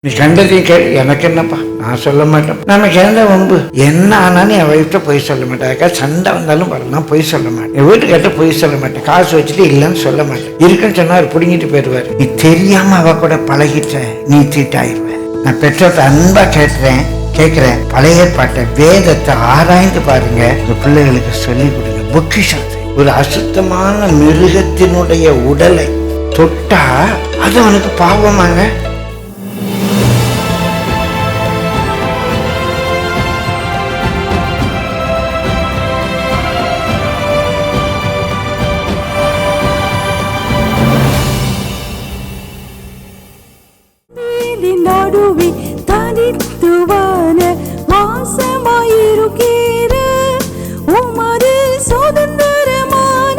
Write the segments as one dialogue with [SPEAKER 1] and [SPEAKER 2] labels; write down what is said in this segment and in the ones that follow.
[SPEAKER 1] நீ கண்டதையும் கேள், எனக்கு என்னப்பா, நான் சொல்ல மாட்டேன். நமக்கு எந்த வம்பு என்ன ஆனாலும் என் வயிற்ற பொய் சொல்ல மாட்டேன். சண்டை வந்தாலும் வரலாம், பொய் சொல்ல மாட்டேன். என் வீட்டுக்கிட்ட பொய் சொல்ல மாட்டேன். காசு வச்சுட்டு இல்லைன்னு சொல்ல மாட்டேன். இருக்குன்னு சொன்னா அவர் பிடிங்கிட்டு போயிடுவார். நீ தெரியாம அவ கூட பழகிட்ட, நீ தீட்டாயிருவேன். நான் பெற்றோர்கிட்ட அன்பா கேட்கிறேன், பழைய ஏற்பாட்டை வேதத்தை ஆராய்ந்து பாருங்க. இந்த பிள்ளைகளுக்கு சொல்லிக் கொடுங்க. பொக்கிஷத்தை, ஒரு அசுத்தமான மிருகத்தினுடைய உடலை தொட்டா அது அவனுக்கு பாவமாங்க.
[SPEAKER 2] நடுவே தனித்துவான வாசமாயிருக்கிற உமது சுதந்திரமான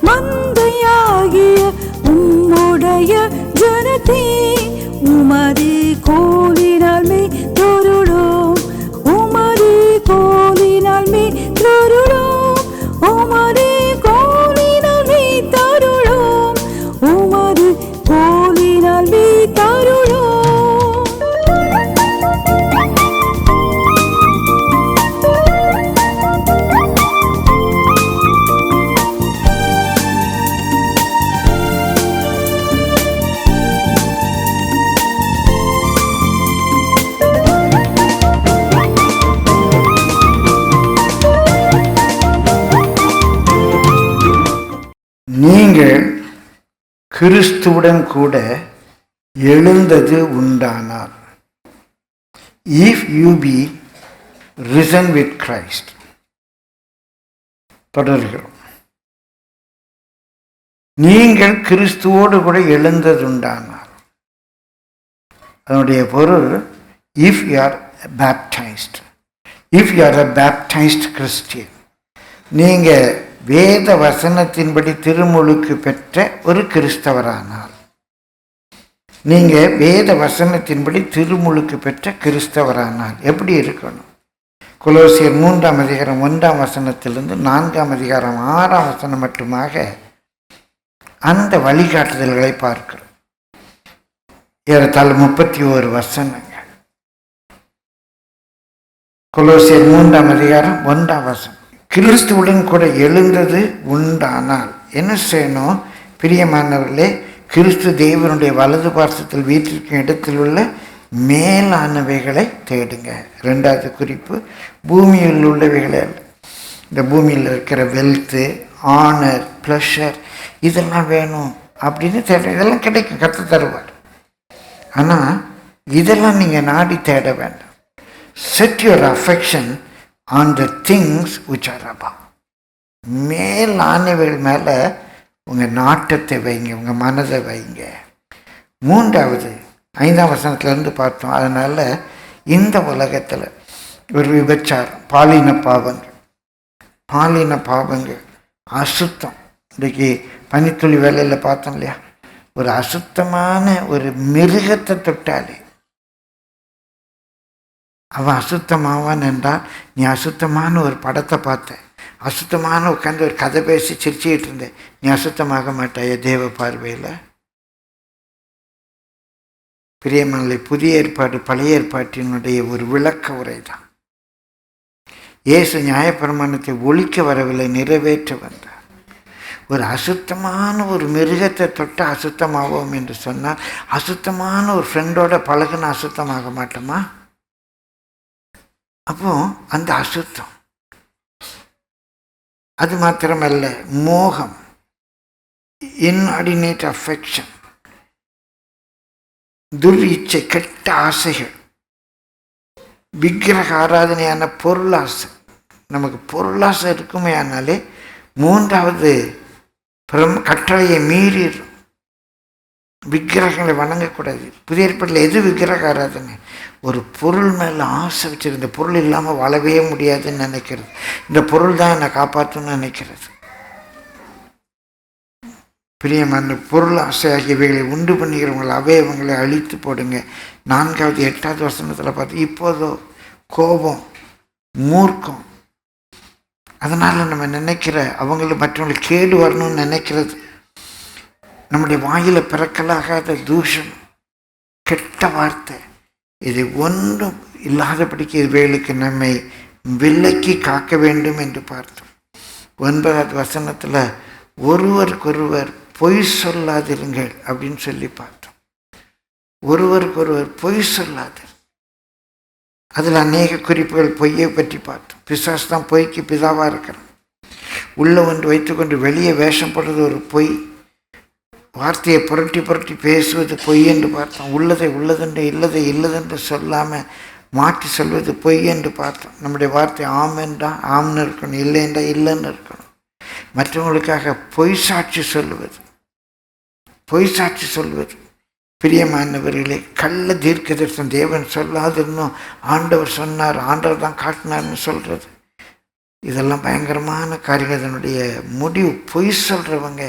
[SPEAKER 2] மந்தையாகிய உம்முடைய ஜனத்தே உமது கோலினால் மே தொருளோம், உமது கோலினால் மே தொருளோம், உமது கோலினால் மே தருளோம், உமது கோலினால் மே தருளோம்.
[SPEAKER 1] நீங்கள் கிறிஸ்துவுடன் கூட எழுந்தது உண்டானால், if you be risen with Christ. தொடர்கிறோம். நீங்கள் கிறிஸ்துவோடு கூட எழுந்தது உண்டானால், அதனுடைய பொருள் if you are baptized, if you are a baptized Christian, நீங்க வேத வசனத்தின்படி திருமுழுக்கு பெற்ற ஒரு கிறிஸ்தவரானால், நீங்க வேத வசனத்தின்படி திருமுழுக்கு பெற்ற கிறிஸ்தவரானால் எப்படி இருக்கணும்? கொலோசியர் 3ஆம் அதிகாரம் 1ஆம் வசனத்திலிருந்து 4ஆம் அதிகாரம் 6ஆம் வசனம் மட்டுமாக அந்த வழிகாட்டுதல்களை பார்க்கிறோம். ஏறத்தாழ 31 வசனங்கள். கொலோசியர் 3ஆம் அதிகாரம் 1ஆம் வசனம். கிறிஸ்துவுடன் கூட எழுந்தது உண்டானால் என்ன செய்யணும்? பிரியமானவர்களே, கிறிஸ்து தேவனுடைய வலது பார்சத்தில் வீட்டிற்கும் இடத்தில் உள்ள மேலானவைகளை தேடுங்க. 2வது குறிப்பு, பூமியில் உள்ளவைகளை அல்ல. இந்த பூமியில் இருக்கிற வெல்த்து, ஆனர், ப்ளஷர் இதெல்லாம் வேணும் அப்படின்னு தேட, இதெல்லாம் கிடைக்கும், கற்று தருவார். ஆனால் இதெல்லாம் நீங்கள் நாடி தேட வேண்டாம். Set your affection on the things which are above. மேலானவைகள் மேலே உங்கள் நாட்டத்தை வைங்க, உங்கள் மனதை வைங்க. 3வது 5ஆம் வசனத்துலேருந்து பார்த்தோம். அதனால் இந்த உலகத்தில் ஒரு விபச்சாரம், பாலின பாவங்கள், அசுத்தம். இன்றைக்கி பனித்துளி வேலையில் பார்த்தோம் இல்லையா, ஒரு அசுத்தமான ஒரு மிருகத்தை தொட்டாலே அவன் அசுத்தமாவான் என்றால், நீ அசுத்தமான ஒரு படத்தை பார்த்த, அசுத்தமான உட்காந்து ஒரு கதை பேசி சிரிச்சுக்கிட்டு இருந்தேன், நீ அசுத்தமாக மாட்டாய தேவ பார்வையில். பிரியமலை புதிய ஏற்பாடு பழைய ஏற்பாட்டினுடைய ஒரு விளக்க உரை தான். இயேசு நியாயப்பிரமாணத்தை ஒழிக்க வரவில்லை, நிறைவேற்ற வந்தார். ஒரு அசுத்தமான ஒரு மிருகத்தை தொட்டு அசுத்தமாவோம் என்று சொன்னால், அசுத்தமான ஒரு ஃப்ரெண்டோட பழகுன அசுத்தமாக மாட்டோமா? அப்போ அந்த அசுத்தம், அது மாத்திரமல்ல, மோகம், இன்ஆர்டினேட் அஃபெக்ஷன், துர்இச்சை, கெட்ட ஆசைகள், விக்கிரக ஆராதனையான பொருளாசை. நமக்கு பொருளாசை இருக்குமே ஆனாலே 3வது கட்டளையை மீறிடும். விக்கிரகங்களை வணங்கக்கூடாது. புதிய ஏற்பாட்டில் எது விக்கிரக ஆராதனை? ஒரு பொருள் மேலே ஆசை வச்சிருந்த பொருள் இல்லாமல் வாழவே முடியாதுன்னு நினைக்கிறது. இந்த பொருள் தான் என்னை காப்பாற்றுன்னு நினைக்கிறது. பிரியமான பொருள் ஆசை ஆகியவைகளை உண்டு பண்ணுகிறவங்களை அவயவங்களை அழித்து போடுங்க. 4வது 8வது வசனத்தில் பார்த்து, இப்போதோ கோபம், மூர்க்கம், அதனால் நம்ம நினைக்கிற அவங்களுக்கு மற்றவங்களுக்கு கேடு வரணும்னு நினைக்கிறது, நம்முடைய வாயில் பிறக்கலாகாத தூஷணம், கெட்ட வார்த்தை, இது ஒன்றும் இல்லாதபடிக்கு இவைகளுக்கு நம்மை விலக்கி காக்க வேண்டும் என்று பார்த்தோம். 9வது வசனத்தில் ஒருவருக்கொருவர் பொய் சொல்லாதிருங்கள் அப்படின்னு சொல்லி பார்த்தோம். ஒருவருக்கொருவர் பொய் சொல்லாது. அதில் அநேக குறிப்புகள் பொய்யை பற்றி பார்த்தோம். பிசாசு தான் பொய்க்கு பிதாவாக இருக்கிறான். உள்ளே ஒன்று வைத்துக்கொண்டு வெளியே வேஷம் போடுறது ஒரு பொய். வார்த்தையை புரட்டி புரட்டி பேசுவது பொய் என்று பார்த்தோம். உள்ளதை உள்ளதென்று இல்லதை இல்லதென்று சொல்லாமல் மாற்றி சொல்வது பொய் என்று பார்த்தோம். நம்முடைய வார்த்தை ஆம் என்றால் ஆம்னு இருக்கணும், இல்லை என்றால் இல்லைன்னு இருக்கணும். மற்றவங்களுக்காக பொய் சாட்சி சொல்வது. பிரியமானவர்களே, கள்ள தீர்க்க தரிசனம் தேவன் சொல்லாதுன்னும் ஆண்டவர் சொன்னார், ஆண்டவர் தான் காட்டினார்னு சொல்கிறது, இதெல்லாம் பயங்கரமான காரியங்கள். அதனுடைய முடிவு பொய் சொல்கிறவங்க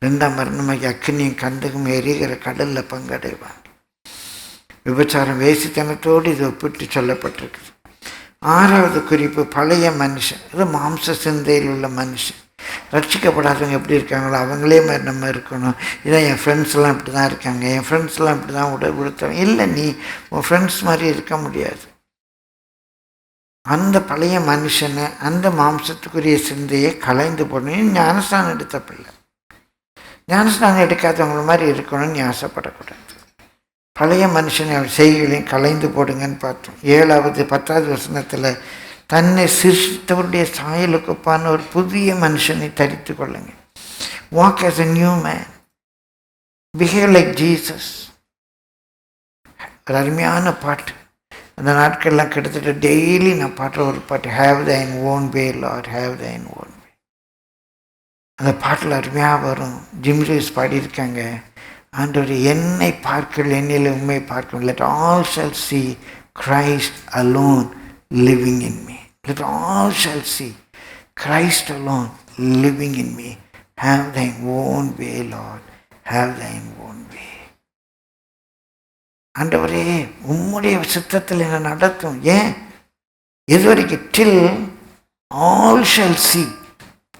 [SPEAKER 1] 2ஆம் மரணமாகி அக்கினியும் கந்தகம் எரிகிற கடலில் பங்கடைவாங்க. விபச்சாரம் வேசித்தனத்தோடு இது ஒப்பிட்டு சொல்லப்பட்டிருக்குது. 6வது குறிப்பு பழைய மனுஷன். இது மாம்ச சிந்தையில் உள்ள மனுஷன். ரட்சிக்கப்படாதவங்க எப்படி இருக்காங்களோ அவங்களே மாதிரி நம்ம இருக்கணும். இதான் என் ஃப்ரெண்ட்ஸ்லாம் இப்படி தான் இருக்காங்க, என் ஃப்ரெண்ட்ஸ்லாம் இப்படி தான் உடுத்தவங்க. இல்லை, நீ உன் ஃப்ரெண்ட்ஸ் மாதிரி இருக்க முடியாது. அந்த பழைய மனுஷனை, அந்த மாம்சத்துக்குரிய சிந்தையை கலைந்து போடணும். ஞானஸ்தானம் எடுத்த பிள்ளை, ஞானஸ்தானம் எடுக்காதவங்கள மாதிரி இருக்கணும்னு நீ ஆசைப்படக்கூடாது. பழைய மனுஷனை செய்கைகளையும் கலைந்து போடுங்கன்னு பார்த்தோம். 7வது 10வது வசனத்தில் தன்னை சிருஷ்டித்தவருடைய சாயலுக்கு ஒப்பான ஒரு புதிய மனுஷனை தரித்து கொள்ளுங்க. Walk as a new man, behave like Jesus. ஒரு அருமையான பாட்டு. அந்த நாட்கள்லாம் கிட்டத்தட்ட டெய்லி நான் பாடுற ஒரு பாட்டு, have thine own way Lord, have thine own way. அந்த பாட்டில் அருமையாக வரும். ஜிம் ரீஸ் பாடியிருக்காங்க, ஆண்டவர் என்னை பார்க்கல், என்னில் உண்மை பார்க்கல். let all shall see Christ alone living in me. Let all shall see Christ alone living in me. Have thine own way Lord, have thine own way. ஆண்டவரே, உம்முடைய சித்தத்தில் என்ன நடத்தும். ஏன் எது வரைக்கும்? till all shall see,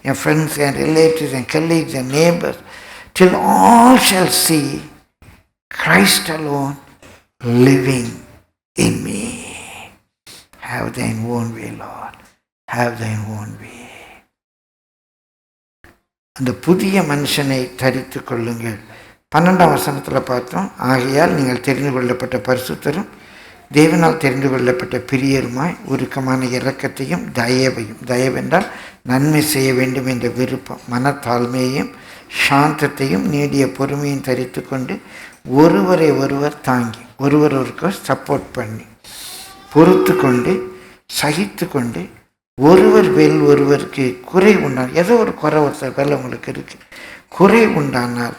[SPEAKER 1] N friends, N relatives, N colleagues, N neighbours, till all shall see Christ alone living in me. Have thine own way Lord, have thine own way. அந்த புதிய மனுஷனை தரித்து கொள்ளுங்கள். 12ஆம் வசனத்தில் பார்த்தோம், ஆகையால் நீங்கள் தெரிந்து கொள்ளப்பட்ட பரிசுத்தரும் தேவனால் தெரிந்து கொள்ளப்பட்ட பிரியருமாய் உருக்கமான இரக்கத்தையும் தயவையும், தயவென்றால் நன்மை செய்ய வேண்டும் என்ற விருப்பம், மனத்தாழ்மையையும் சாந்தத்தையும் நீடிய பொறுமையும் தரித்து கொண்டு ஒருவரை ஒருவர் தாங்கி, ஒருவருக்கு சப்போர்ட் பண்ணி, பொறுத்து கொண்டு, சகித்து கொண்டு, ஒருவர் மேல் ஒருவருக்கு குறை உண்டானால், ஏதோ ஒரு குறை ஒருத்தர் மேலே உங்களுக்கு இருக்குது, குறை உண்டானால்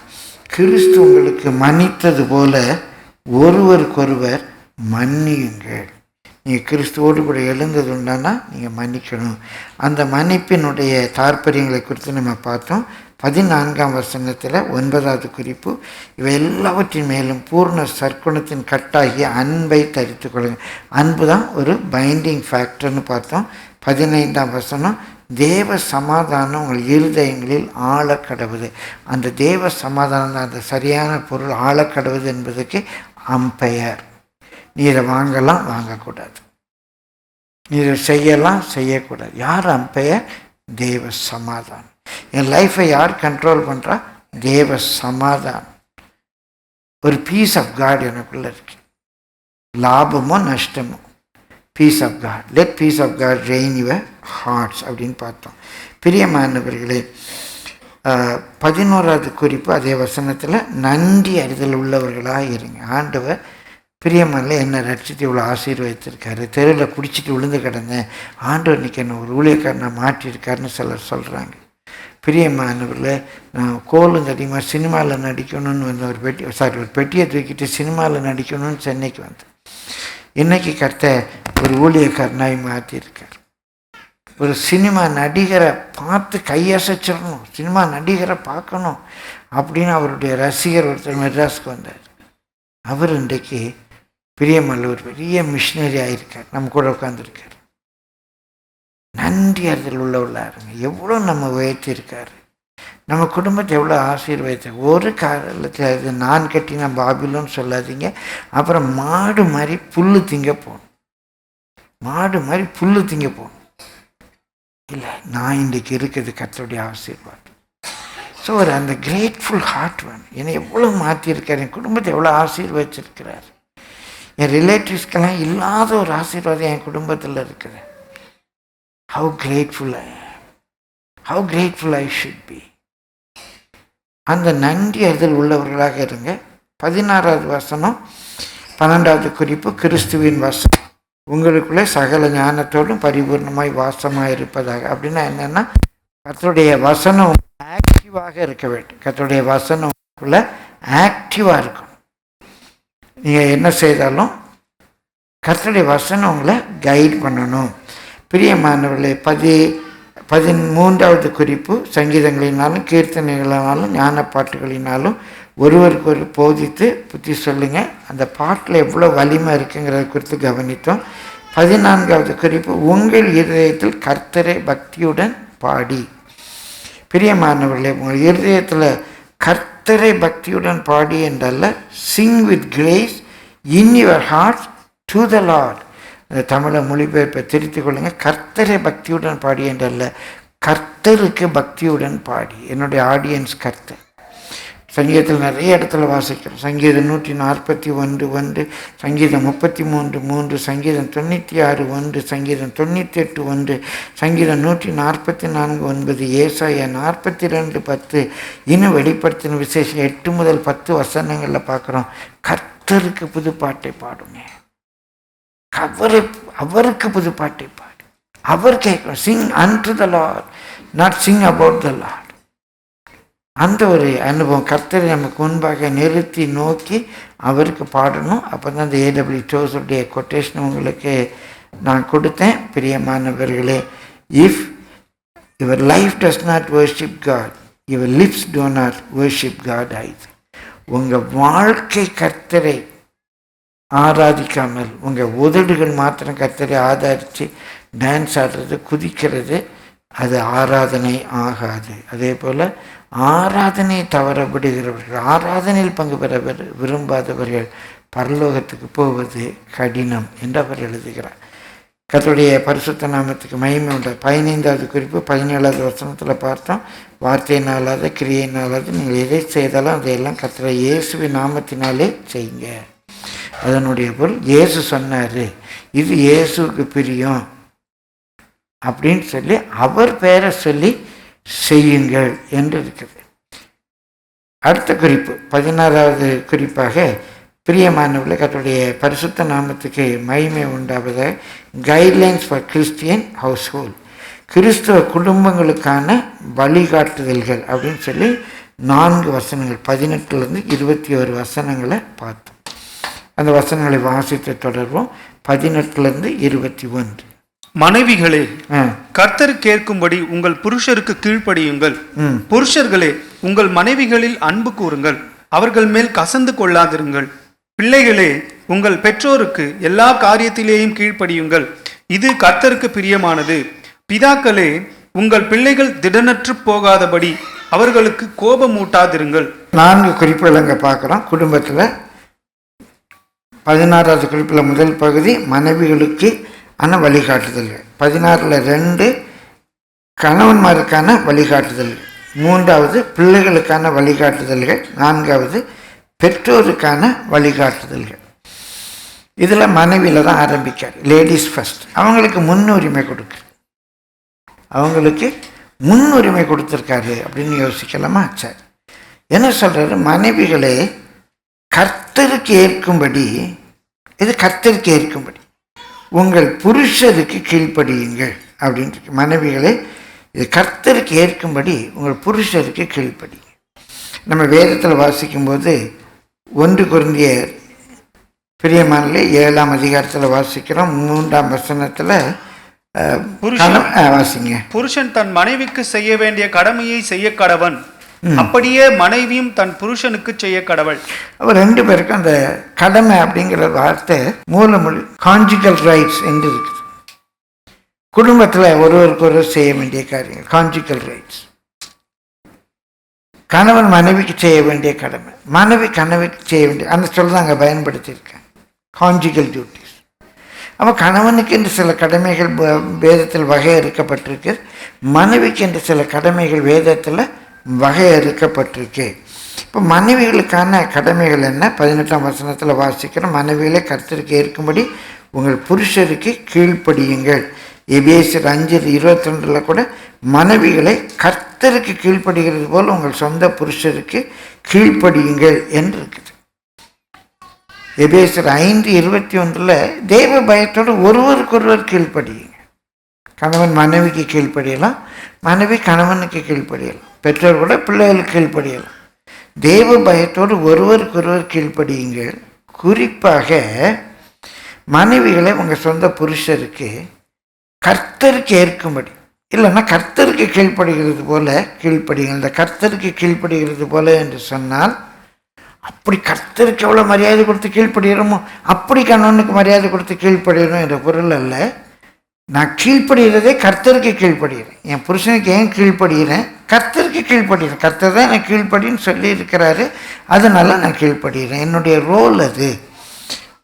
[SPEAKER 1] கிறிஸ்து உங்களுக்கு மன்னித்தது போல ஒருவருக்கொருவர் மன்னியுங்கள். நீங்கள் கிறிஸ்துவோடு கூட எழுந்தது உண்டானா நீங்கள் மன்னிக்கணும். அந்த மன்னிப்பினுடைய தாற்பயங்களை குறித்து நம்ம பார்த்தோம். 14ஆம் வசனத்தில் 9வது குறிப்பு, இவை எல்லாவற்றின் மேலும் பூர்ண சற்குணத்தின் கட்டாகிய அன்பை தரித்து கொள்ளுங்கள். அன்பு தான் ஒரு பைண்டிங் ஃபேக்டர்னு பார்த்தோம். 15ஆம் வசனம், தேவ சமாதானம் உங்கள் இருதயங்களில் ஆழக்கடவுது. அந்த தேவ சமாதானம் தான் அந்த சரியான பொருள். ஆழக்கடவுது என்பதுக்கு அம்பெயர். நீ இதை வாங்கலாம், வாங்கக்கூடாது. நீ இதை செய்யலாம், செய்யக்கூடாது. யார் அம்பெயர்? தேவ சமாதானம். என் லைஃப்பை யார் கண்ட்ரோல் பண்ணுறா? தேவ சமாதானம். ஒரு பீஸ் ஆஃப் காட் எனக்குள்ளே இருக்கு. லாபமோ நஷ்டமோ, peace of God. Let peace of God reign your hearts அப்படின்னு பார்த்தோம். பிரியமானவர்களே, 11வது குறிப்பு அதே வசனத்தில், நன்றி அறிதல் உள்ளவர்களாக இருங்க. ஆண்டவர் பிரியமான என்னை ரட்சித்து இவ்வளோ ஆசீர்வதித்திருக்காரு. தெருவில் குடிச்சிட்டு விழுந்து கிடந்தேன், ஆண்டவர் இன்றைக்கி என்னை ஒரு ஊழியக்காரனை மாற்றியிருக்காருன்னு சிலர் சொல்கிறாங்க. பிரியமானவர்களே, நான் கோலும் அதிகமாக சினிமாவில் நடிக்கணும்னு வந்து ஒரு பெட்டியை தூக்கிட்டு சினிமாவில் நடிக்கணும்னு சென்னைக்கு வந்தேன். இன்றைக்கி கர்த்தர் ஒரு ஊழியக்காரனாய் மாற்றியிருக்கார். ஒரு சினிமா நடிகரை பார்த்து கையசைச்சிடணும், சினிமா நடிகரை பார்க்கணும் அப்படின்னு அவருடைய ரசிகர் ஒருத்தர் மெட்ராஸுக்கு வந்தார். அவர் இன்றைக்கு பிரியமல்ல ஒரு பெரிய மிஷினரி ஆகியிருக்கார், நம்ம கூட உட்காந்துருக்கார். நன்றி அறிதல் உள்ளவர்களாக இருங்க. எவ்வளோ நம்ம உயர்த்தியிருக்காரு. நம்ம குடும்பத்தை எவ்வளோ ஆசீர்வதித்த ஒரு காலத்தில் அது நான் கட்டின பாபிலோன்னு சொல்லாதீங்க. அப்புறம் மாடு மாதிரி புல்லு திங்க போகணும். மாடு மாதிரி புல்லு திங்க போகணும். இல்லை, நான் இன்றைக்கு இருக்கிறது கர்த்தருடைய ஆசீர்வாதம். ஸோ ஒரு அந்த கிரேட்ஃபுல் ஹார்ட் வேணும். என்னை எவ்வளோ மாற்றிருக்கார், என் குடும்பத்தை எவ்வளோ ஆசீர்வதிச்சிருக்கிறார். என் ரிலேட்டிவ்ஸ்க்கெல்லாம் இல்லாத ஒரு ஆசீர்வாதம் என் குடும்பத்தில் இருக்குது. ஹவு கிரேட்ஃபுல் ஐ ஆம், how grateful I should be. அந்த நன்றி அறிதல் உள்ளவர்களாக இருங்க. 16வது வசனம் 12வது குறிப்பு, கிறிஸ்துவின் வசனம் உங்களுக்குள்ளே சகல ஞானத்தோடும் பரிபூர்ணமாய் வாசமாக இருப்பதாக. அப்படின்னா என்னென்னா, கர்த்தருடைய வசனம் ஆக்டிவாக இருக்க வேண்டும். கர்த்தருடைய வசனம் உள்ள ஆக்டிவாக இருக்கும். நீங்கள் என்ன செய்தாலும் கர்த்தருடைய வசனம் உங்களை கைட் பண்ணணும். பிரியமானவர்களே, 13வது குறிப்பு, சங்கீதங்களினாலும் கீர்த்தனைகளினாலும் ஞான பாட்டுகளினாலும் ஒருவருக்கு ஒரு போதித்து புத்தி சொல்லுங்கள். அந்த பாட்டில் எவ்வளோ வலிமை இருக்குங்கிறத குறித்து கவனித்தோம். 14வது குறிப்பு, உங்கள் இருதயத்தில் கர்த்தரை பக்தியுடன் பாடி. பிரியமானவர்களே, உங்கள் இருதயத்தில் கர்த்தரை பக்தியுடன் பாடி என்றல்ல, sing with grace in your heart to the Lord. அந்த தமிழை மொழிபெயர்ப்பை திருத்திக் கொள்ளுங்கள். கர்த்தரை பக்தியுடன் பாடி என்றல்ல, கர்த்தருக்கு பக்தியுடன் பாடி. என்னுடைய ஆடியன்ஸ் கர்த்தர். சங்கீதத்தில் நிறைய இடத்துல வாசிக்கிறோம். சங்கீதம் 141:1, சங்கீதம் 33:3, சங்கீதம் 96:1, சங்கீதம் 98:1, சங்கீதம் 144:9, ஏசாயா 42:10, இன்னும் வெளிப்படுத்தின விசேஷம் 8 முதல் 10 வசனங்களில் பார்க்குறோம். கர்த்தருக்கு புதுப்பாட்டை பாடுங்க. அவருக்கு புதுப்பாட்டை பாடு. அவர் கேட்கணும். Singh and the Lord, not Singh about the Lord. அந்த ஒரு அனுபவம் கர்த்தரை நமக்கு முன்பாக நிறுத்தி நோக்கி அவருக்கு பாடணும். அப்போ தான் அந்த ஏடபிள்யூ டோஸுடைய கொட்டேஷன் உங்களுக்கு நான் கொடுத்தேன். பிரியமானவர்களே, if your life does not worship God, your lips do not worship God either. உங்கள் வாழ்க்கை கர்த்தரை ஆராதிக்காமல் உங்கள் உதடுகள் மாத்திரம் கர்த்தரை ஆதரித்து டான்ஸ் ஆடுறது, குதிக்கிறது, அது ஆராதனை ஆகாது. அதே போல் ஆராதனை தவறப்படுகிறவர்கள், ஆராதனையில் பங்கு பெற விரும்பாதவர்கள் பரலோகத்துக்கு போவது கடினம் என்று அவர் எழுதுகிறார். கர்த்தருடைய பரிசுத்த நாமத்துக்கு மகிமை உண்டு. 15வது குறிப்பு 17வது வசனத்தில் பார்த்தோம். வார்த்தையினாலாத கிரியையினாலாத நீங்கள் எதை செய்தாலும் அதையெல்லாம் கர்த்தர் இயேசுவின் நாமத்தினாலே செய்யுங்க. அதனுடைய பொருள், இயேசு சொன்னார் இது இயேசுக்கு பிரியம் அப்படின்னு சொல்லி அவர் பேரை சொல்லி செய்யுங்கள் என்று இருக்குது. அடுத்த குறிப்பு 16வது குறிப்பாக, பிரியமானவர்களே, கர்த்தருடைய பரிசுத்த நாமத்துக்கு மகிமை உண்டாவதாக guidelines for Christian house hold, கிறிஸ்துவ குடும்பங்களுக்கான வழிகாட்டுதல்கள் அப்படின்னு சொல்லி 4 வசனங்கள் 18லேருந்து 21 வசனங்களை பார்த்தோம். அந்த வசனங்களை வாசித்து தொடர்வோம். 18லேருந்து 21.
[SPEAKER 3] மனைவிகளே, கர்த்தர் கேட்கும்படி உங்கள் புருஷருக்கு கீழ்ப்படியுங்கள். புருஷர்களே, உங்கள் மனைவிகளில் அன்பு கூறுங்கள், அவர்கள் மேல் கசந்து கொள்ளாதிருங்கள். பிள்ளைகளே, உங்கள் பெற்றோருக்கு எல்லா காரியத்திலேயும் கீழ்ப்படியுங்கள், இது கர்த்தருக்கு பிரியமானது. பிதாக்களே, உங்கள் பிள்ளைகள் திடனற்று போகாதபடி அவர்களுக்கு கோபமூட்டாதிருங்கள்.
[SPEAKER 1] 4 குறிப்புகள் அங்கே பார்க்குறோம். குடும்பத்தில் 16வது குறிப்பில் முதல் பகுதி மனைவிகளுக்கு வழிகாட்டுதல்கள், 16ல் 2 கணவன்மாருக்கான வழிகாட்டுதல்கள், 3வது பிள்ளைகளுக்கான வழிகாட்டுதல்கள், 4வது பெற்றோருக்கான வழிகாட்டுதல்கள். இதில் மனைவியில் தான் ஆரம்பிக்கார். Ladies first. அவங்களுக்கு முன்னுரிமை கொடுத்துருக்காரு அப்படின்னு யோசிக்கலாமா? சரி, என்ன சொல்கிறாரு? மனைவிகளே, கர்த்தருக்கு ஏற்கும்படி, இது கர்த்தருக்கு ஏற்கும்படி உங்கள் புருஷருக்கு கீழ்ப்படியுங்கள் அப்படின்ட்டு. மனைவிகளே, இது கர்த்தருக்கு ஏற்கும்படி உங்கள் புருஷருக்கு கீழ்ப்படிங்க. நம்ம வேதத்தில் வாசிக்கும்போது 1 கொரிந்தியர் பிரியமானே 7ஆம் அதிகாரத்தில் வாசிக்கிறோம். 3ஆம் வசனத்தில் வாசிங்க.
[SPEAKER 3] புருஷன் தன் மனைவிக்கு செய்ய வேண்டிய கடமையை செய்ய கடவன், அப்படியே மனைவியும் தன் புருஷனுக்கு செய்ய கடவுள்.
[SPEAKER 1] அவர் 2 பேருக்கும் அந்த கடமை அப்படிங்கிற வார்த்தை மூலமொழி கான்ஜுகல் ரைட்ஸ் என்று இருக்குது. குடும்பத்தில் ஒருவருக்கு ஒருவர் செய்ய வேண்டிய காரியங்கள் கான்ஜுகல் ரைட்ஸ். கணவன் மனைவிக்கு செய்ய வேண்டிய கடமை, மனைவி கணவனுக்கு செய்ய வேண்டிய அந்த சொல் தான் அங்கே பயன்படுத்தியிருக்கேன், கான்ஜுகல் டியூட்டிஸ். அப்போ கணவனுக்கு என்று சில கடமைகள் வேதத்தில் வகையறுக்கப்பட்டிருக்கு, மனைவிக்கு என்று சில கடமைகள் வேதத்தில் வகையறுக்கப்பட்டிருக்கு. இப்போ மனைவிகளுக்கான கடமைகள் என்ன? 18ஆம் வசனத்தில் வாசிக்கிறோம், மனைவிகளை கர்த்தருக்கு ஏற்கும்படி உங்கள் புருஷருக்கு கீழ்ப்படியுங்கள். எபேசியர் 5:22 கூட மனைவிகளை கர்த்தருக்கு கீழ்ப்படுகிறது போல் உங்கள் சொந்த புருஷருக்கு கீழ்ப்படியுங்கள் என்று இருக்குது. எபேசியர் 5:21 தேவ பயத்தோடு ஒருவருக்கொருவர் கீழ்ப்படியுங்க. கணவன் மனைவிக்கு கீழ்ப்படியலாம், மனைவி கணவனுக்கு கீழ்ப்படியலாம், பெற்றோர் கூட பிள்ளைகளுக்கு கீழ்ப்படியலாம். தேவ பயத்தோடு ஒருவருக்கொருவர் கீழ்ப்படியுங்கள். குறிப்பாக மனைவிகளை உங்கள் சொந்த புருஷருக்கு கர்த்தருக்கு ஏற்கும்படி, இல்லைன்னா கர்த்தருக்கு கீழ்ப்படுகிறது போல கீழ்ப்படியுங்கள். இந்த கர்த்தருக்கு கீழ்ப்படுகிறது போல என்று சொன்னால், அப்படி கர்த்தருக்கு எவ்வளோ மரியாதை கொடுத்து கீழ்ப்படுகிறோமோ அப்படி கணவனுக்கு மரியாதை கொடுத்து கீழ்ப்படுகிறோம் என்ற பொருள் அல்ல. நான் கீழ்ப்படுகிறதே கர்த்தருக்கு கீழ்ப்படுகிறேன். என் புருஷனுக்கு ஏன் கீழ்ப்படுகிறேன்? கர்த்தருக்கு கீழ்ப்படுகிறேன். கர்த்தர் தான் எனக்கு கீழ்ப்படின்னு சொல்லி இருக்கிறாரு, அதனால நான் கீழ்ப்படுகிறேன். என்னுடைய ரோல்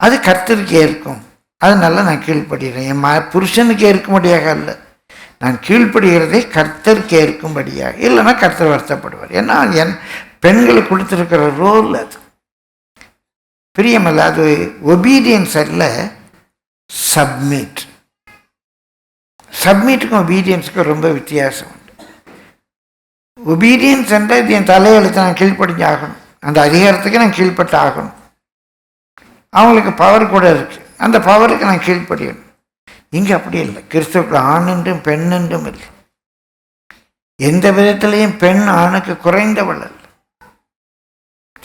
[SPEAKER 1] அது கர்த்தருக்கு ஏற்கும், அதனால நான் கீழ்ப்படுகிறேன். என் புருஷனுக்கு ஏற்கும்படியாக அல்ல, நான் கீழ்ப்படுகிறதை கர்த்தருக்கு ஏற்கும்படியாக. இல்லைன்னா கர்த்தர் வருத்தப்படுவார். ஏன்னா என் பெண்களுக்கு கொடுத்துருக்கிற ரோல் அது. பிரியமல்ல, அது ஒபீடியன்ஸ் அல்ல, சப்மிட். சப்மிட்டுக்கும் ஒபீடியன்ஸுக்கும் ரொம்ப வித்தியாசம் உண்டு. ஒபீடியன்ஸ் என்றால் இது என் தலையெழுத்து, நான் கீழ்ப்படிஞ்சு ஆகணும், அந்த அதிகாரத்துக்கு நான் கீழ்ப்பட்டு ஆகணும். அவங்களுக்கு பவர் கூட இருக்குது, அந்த பவருக்கு நான் கீழ்ப்படியணும். இங்கே அப்படி இல்லை. கிறிஸ்துவுக்கு ஆண் என்றும் பெண் என்றும் இல்லை. எந்த விதத்திலையும் பெண் ஆணுக்கு குறைந்தவள் அல்ல.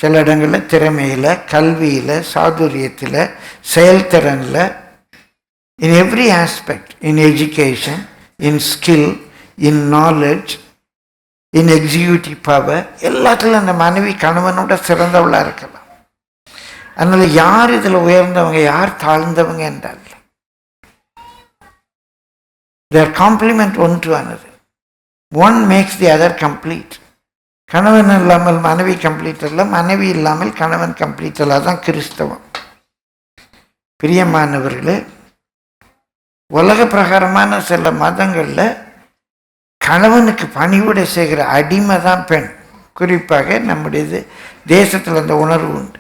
[SPEAKER 1] சில இடங்களில் திறமையில், கல்வியில், சாதுரியத்தில், செயல்திறனில், in every aspect, in education, in skill, in knowledge, in executive power, எல்லாத்திலும் அந்த மனைவி கணவனோட சிறந்தவளாக இருக்கலாம். அதனால யார் இதில் உயர்ந்தவங்க யார் தாழ்ந்தவங்க என்றால், they are complement one to another. One makes the other complete. கணவன் இல்லாமல் மனைவி கம்ப்ளீட் அல்ல, மனைவி இல்லாமல் கணவன் கம்ப்ளீட் அல்ல. அதுதான் கிறிஸ்தவம். பிரியமானவர்களே, உலக பிரகாரமான சில மதங்களில் கணவனுக்கு பணிவிடை செய்கிற அடிமை தான் பெண். குறிப்பாக நம்முடைய தேசத்தில் அந்த உணர்வு உண்டு.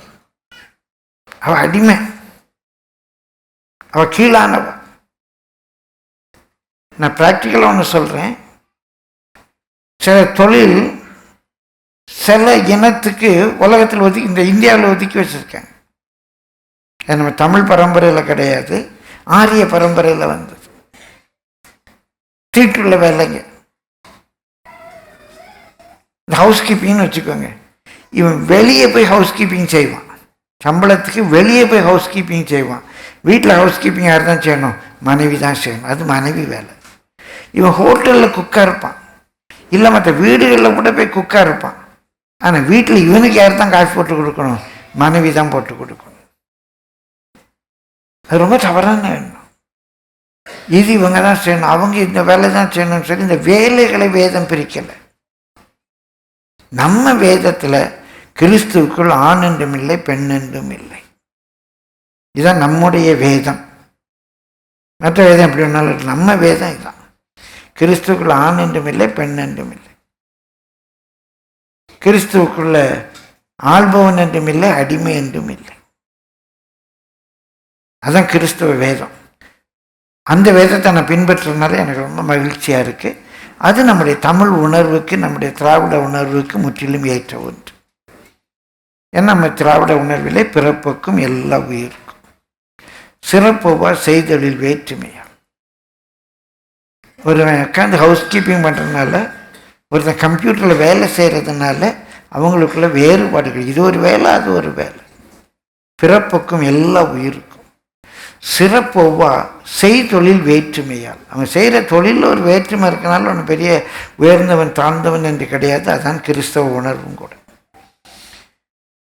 [SPEAKER 1] அவள் அடிமை, அவள் கீழானவ. நான் ப்ராக்டிக்கலாக ஒன்று சொல்கிறேன். சில தொழில் சில இனத்துக்கு உலகத்தில் ஒதுக்கி, இந்த இந்தியாவில் ஒதுக்கி வச்சுருக்காங்க. அது நம்ம தமிழ் பரம்பரையில் கிடையாது, ஆரிய பரம்பரையில் வந்தது. தீட்டுள்ள வேலைங்க, இந்த ஹவுஸ் கீப்பிங்னு வச்சுக்கோங்க. இவன் வெளியே போய் ஹவுஸ் கீப்பிங் செய்வான், சம்பளத்துக்கு வெளியே போய் ஹவுஸ் கீப்பிங் செய்வான். வீட்டில் ஹவுஸ் கீப்பிங் யார் தான் செய்யணும்? மனைவி தான் செய்யணும். அது மனைவி வேலை. இவன் ஹோட்டலில் குக்காக இருப்பான், இல்லை மற்ற வீடுகளில் கூட போய் குக்காக இருப்பான். ஆனால் வீட்டில் இவனுக்கு யார் தான் காசு போட்டு கொடுக்கணும்? மனைவி தான் போட்டு கொடுக்கணும். அது ரொம்ப தவறான எண்ணம். இது இவங்க தான் செய்யணும், அவங்க இந்த வேலை தான் செய்யணும்னு சொல்லி இந்த வேலைகளை வேதம் பிரிக்கலை. நம்ம வேதத்தில் கிறிஸ்துவுக்குள் ஆண் என்றும் இல்லை, பெண் என்றும் இல்லை. இதுதான் நம்முடைய வேதம். மற்ற வேதம் எப்படி வேணாலும், நம்ம வேதம் இதுதான். கிறிஸ்துவுக்குள்ள ஆண் என்றும் இல்லை, பெண் என்றும் இல்லை. கிறிஸ்துவுக்குள்ள ஆள்பவன் என்றும் இல்லை, அடிமை என்றும் இல்லை. அதுதான் கிறிஸ்துவ வேதம். அந்த வேதத்தை நான் பின்பற்றுறதுனால எனக்கு ரொம்ப மகிழ்ச்சியாக இருக்குது. அது நம்முடைய தமிழ் உணர்வுக்கு, நம்முடைய திராவிட உணர்வுக்கு முற்றிலும் ஏற்ற ஒன்று. ஏன்னா நம்ம திராவிட உணர்விலே பிறப்புக்கும் எல்லா உயிருக்கும் சிறப்புவா செய்தொழில் வேற்றுமையா. ஒருவன் உட்காந்து ஹவுஸ் கீப்பிங் பண்ணுறதுனால, ஒருத்தன் கம்ப்யூட்டரில் வேலை செய்கிறதுனால அவங்களுக்குள்ள வேறுபாடுகள். இது ஒரு வேலை, அது ஒரு வேலை. பிறப்புக்கும் எல்லா உயிருக்கும் சிறப்பொவ்வா செய்தொழில் வேற்றுமையால். அவன் செய்கிற தொழிலில் ஒரு வேற்றுமை இருக்கனால அவன் பெரிய உயர்ந்தவன் தாழ்ந்தவன் என்று கிடையாது. அதுதான் கிறிஸ்தவ உணர்வும் கூட.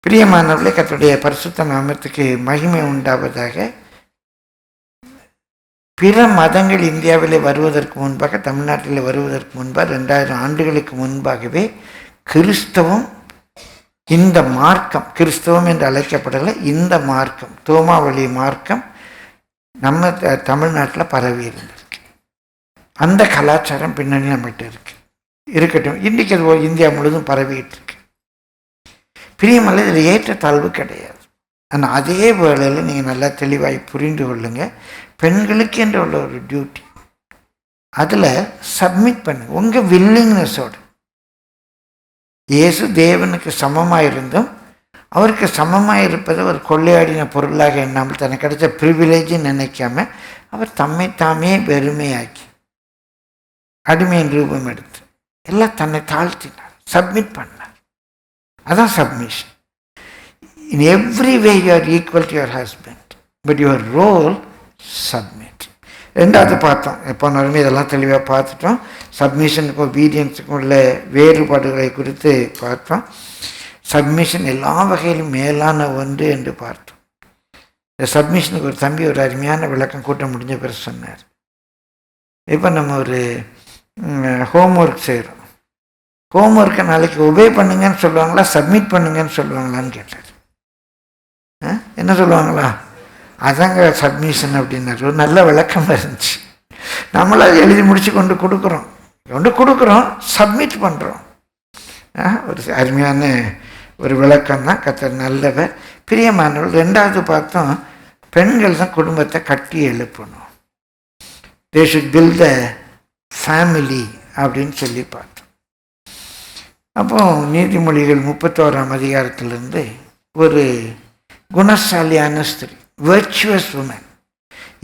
[SPEAKER 1] பிரியமானவர்களே, கர்த்தருடைய பரிசுத்த நாமத்துக்கு மகிமை உண்டாவதாக. பிற மதங்கள் இந்தியாவிலே வருவதற்கு முன்பாக, தமிழ்நாட்டில் வருவதற்கு முன்பாக 2000 ஆண்டுகளுக்கு முன்பாகவே கிறிஸ்தவம் இந்த மார்க்கம் கிறிஸ்தவம் என்று அழைக்கப்படலை. இந்த மார்க்கம் தோமாவளி மார்க்கம் நம்ம தமிழ்நாட்டில் பரவி இருந்திருக்கு. அந்த கலாச்சாரம் பின்னணி நம்மகிட்ட இருக்கட்டும். இன்றைக்கி அது இந்தியா முழுதும் பரவிட்டு இருக்கு. பிரியமல்ல, இதில் ஏற்றத்தாழ்வு கிடையாது. ஆனால் அதே வேளையில் நீங்கள் நல்லா தெளிவாய் புரிந்து கொள்ளுங்க, பெண்களுக்கு என்று உள்ள ஒரு டியூட்டி, அதில் சப்மிட் பண்ணுங்க உங்கள் வில்லிங்னஸோடு. இயேசு தேவனுக்கு சமமாக இருந்தும் அவருக்கு சமமாக இருப்பதை ஒரு கொள்ளையாடின பொருளாக எண்ணாமல் தனக்கு கிடைச்ச ப்ரிவிலேஜ்னு நினைக்காம அவர் தம்மை தாமே வெறுமையாக்கி அடிமையின் ரூபம் எடுத்து எல்லாம் தன்னை தாழ்த்தினார், சப்மிட் பண்ணார். அதான் submission. In every way you are equal to your husband, but your role submit. ரெண்டாவது பார்த்தோம், எப்போ நாளுமே இதெல்லாம் தெளிவாக பார்த்துட்டோம். சப்மிஷனுக்கும் ஒபீடியன்ஸுக்கும் உள்ள வேறுபாடுகளை குறித்து பார்த்தோம். சப்மிஷன் எல்லா வகையிலும் மேலான ஒன்று என்று பார்த்தோம். இந்த சப்மிஷனுக்கு ஒரு தம்பி ஒரு அருமையான விளக்கம் கூட்ட முடிஞ்ச பிறகு சொன்னார். இப்போ நம்ம ஒரு ஹோம்ஒர்க் செய்கிறோம். ஹோம்ஒர்க்கை நாளைக்கு ஒபே பண்ணுங்கன்னு சொல்லுவாங்களா, சப்மிட் பண்ணுங்கன்னு சொல்லுவாங்களான்னு கேட்டார். என்ன சொல்லுவாங்களா? அதாங்க சப்மிஷன் அப்படின்னாரு. ஒரு நல்ல விளக்கம் இருந்துச்சு. நம்மளை எழுதி முடித்து கொண்டு கொடுக்குறோம், சப்மிட் பண்ணுறோம். ஒரு அருமையான ஒரு விளக்கம் தான். கர்த்தர் நல்லவர், பிரியமானவர்கள். ரெண்டாவது பார்த்தோம், பெண்கள் தான் குடும்பத்தை கட்டி எழுப்பணும். They should build the family அப்படின்னு சொல்லி பார்த்தோம். அப்போ நீதிமொழிகள் 31ஆம் அதிகாரத்திலிருந்து ஒரு குணசாலியான ஸ்திரீ, வெர்ச்சுவஸ் உமன்,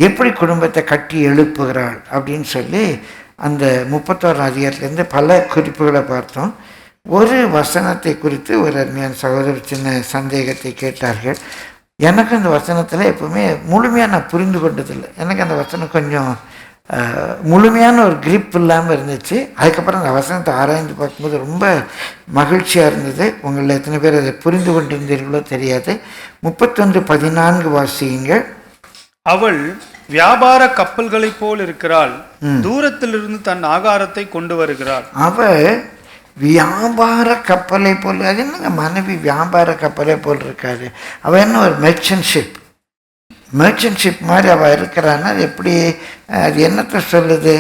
[SPEAKER 1] எப்படி குடும்பத்தை கட்டி எழுப்புகிறாள் அப்படின்னு சொல்லி அந்த 31ஆம் அதிகாரத்திலேருந்து பல குறிப்புகளை பார்த்தோம். ஒரு வசனத்தை குறித்து ஒரு அருமையான சகோதரர் சின்ன சந்தேகத்தை கேட்டார்கள். எனக்கு அந்த வசனத்தில் எப்பவுமே முழுமையாக நான் புரிந்து கொண்டதில்லை. எனக்கு அந்த வசனம் கொஞ்சம் முழுமையான ஒரு கிரிப் இல்லாமல் இருந்துச்சு. அதுக்கப்புறம் அந்த வசனத்தை ஆராய்ந்து பார்க்கும்போது ரொம்ப மகிழ்ச்சியாக இருந்தது. உங்களில் எத்தனை பேர் அதை புரிந்து கொண்டிருந்தீர்களோ தெரியாது. 31:14 வாசியுங்கள்.
[SPEAKER 3] அவள் வியாபார கப்பல்களை போல் இருக்கிறாள், தூரத்திலிருந்து தன் ஆகாரத்தை கொண்டு வருகிறாள்.
[SPEAKER 1] அவள் வியாபார கப்பலை போல், அது என்னங்க மனைவி வியாபார கப்பலை போல் இருக்காது. அவள் என்ன ஒரு மெர்ச்சன்ஷிப் மாதிரி அவள் இருக்கிறான்னா அது எப்படி, அது என்னத்தை சொல்லுது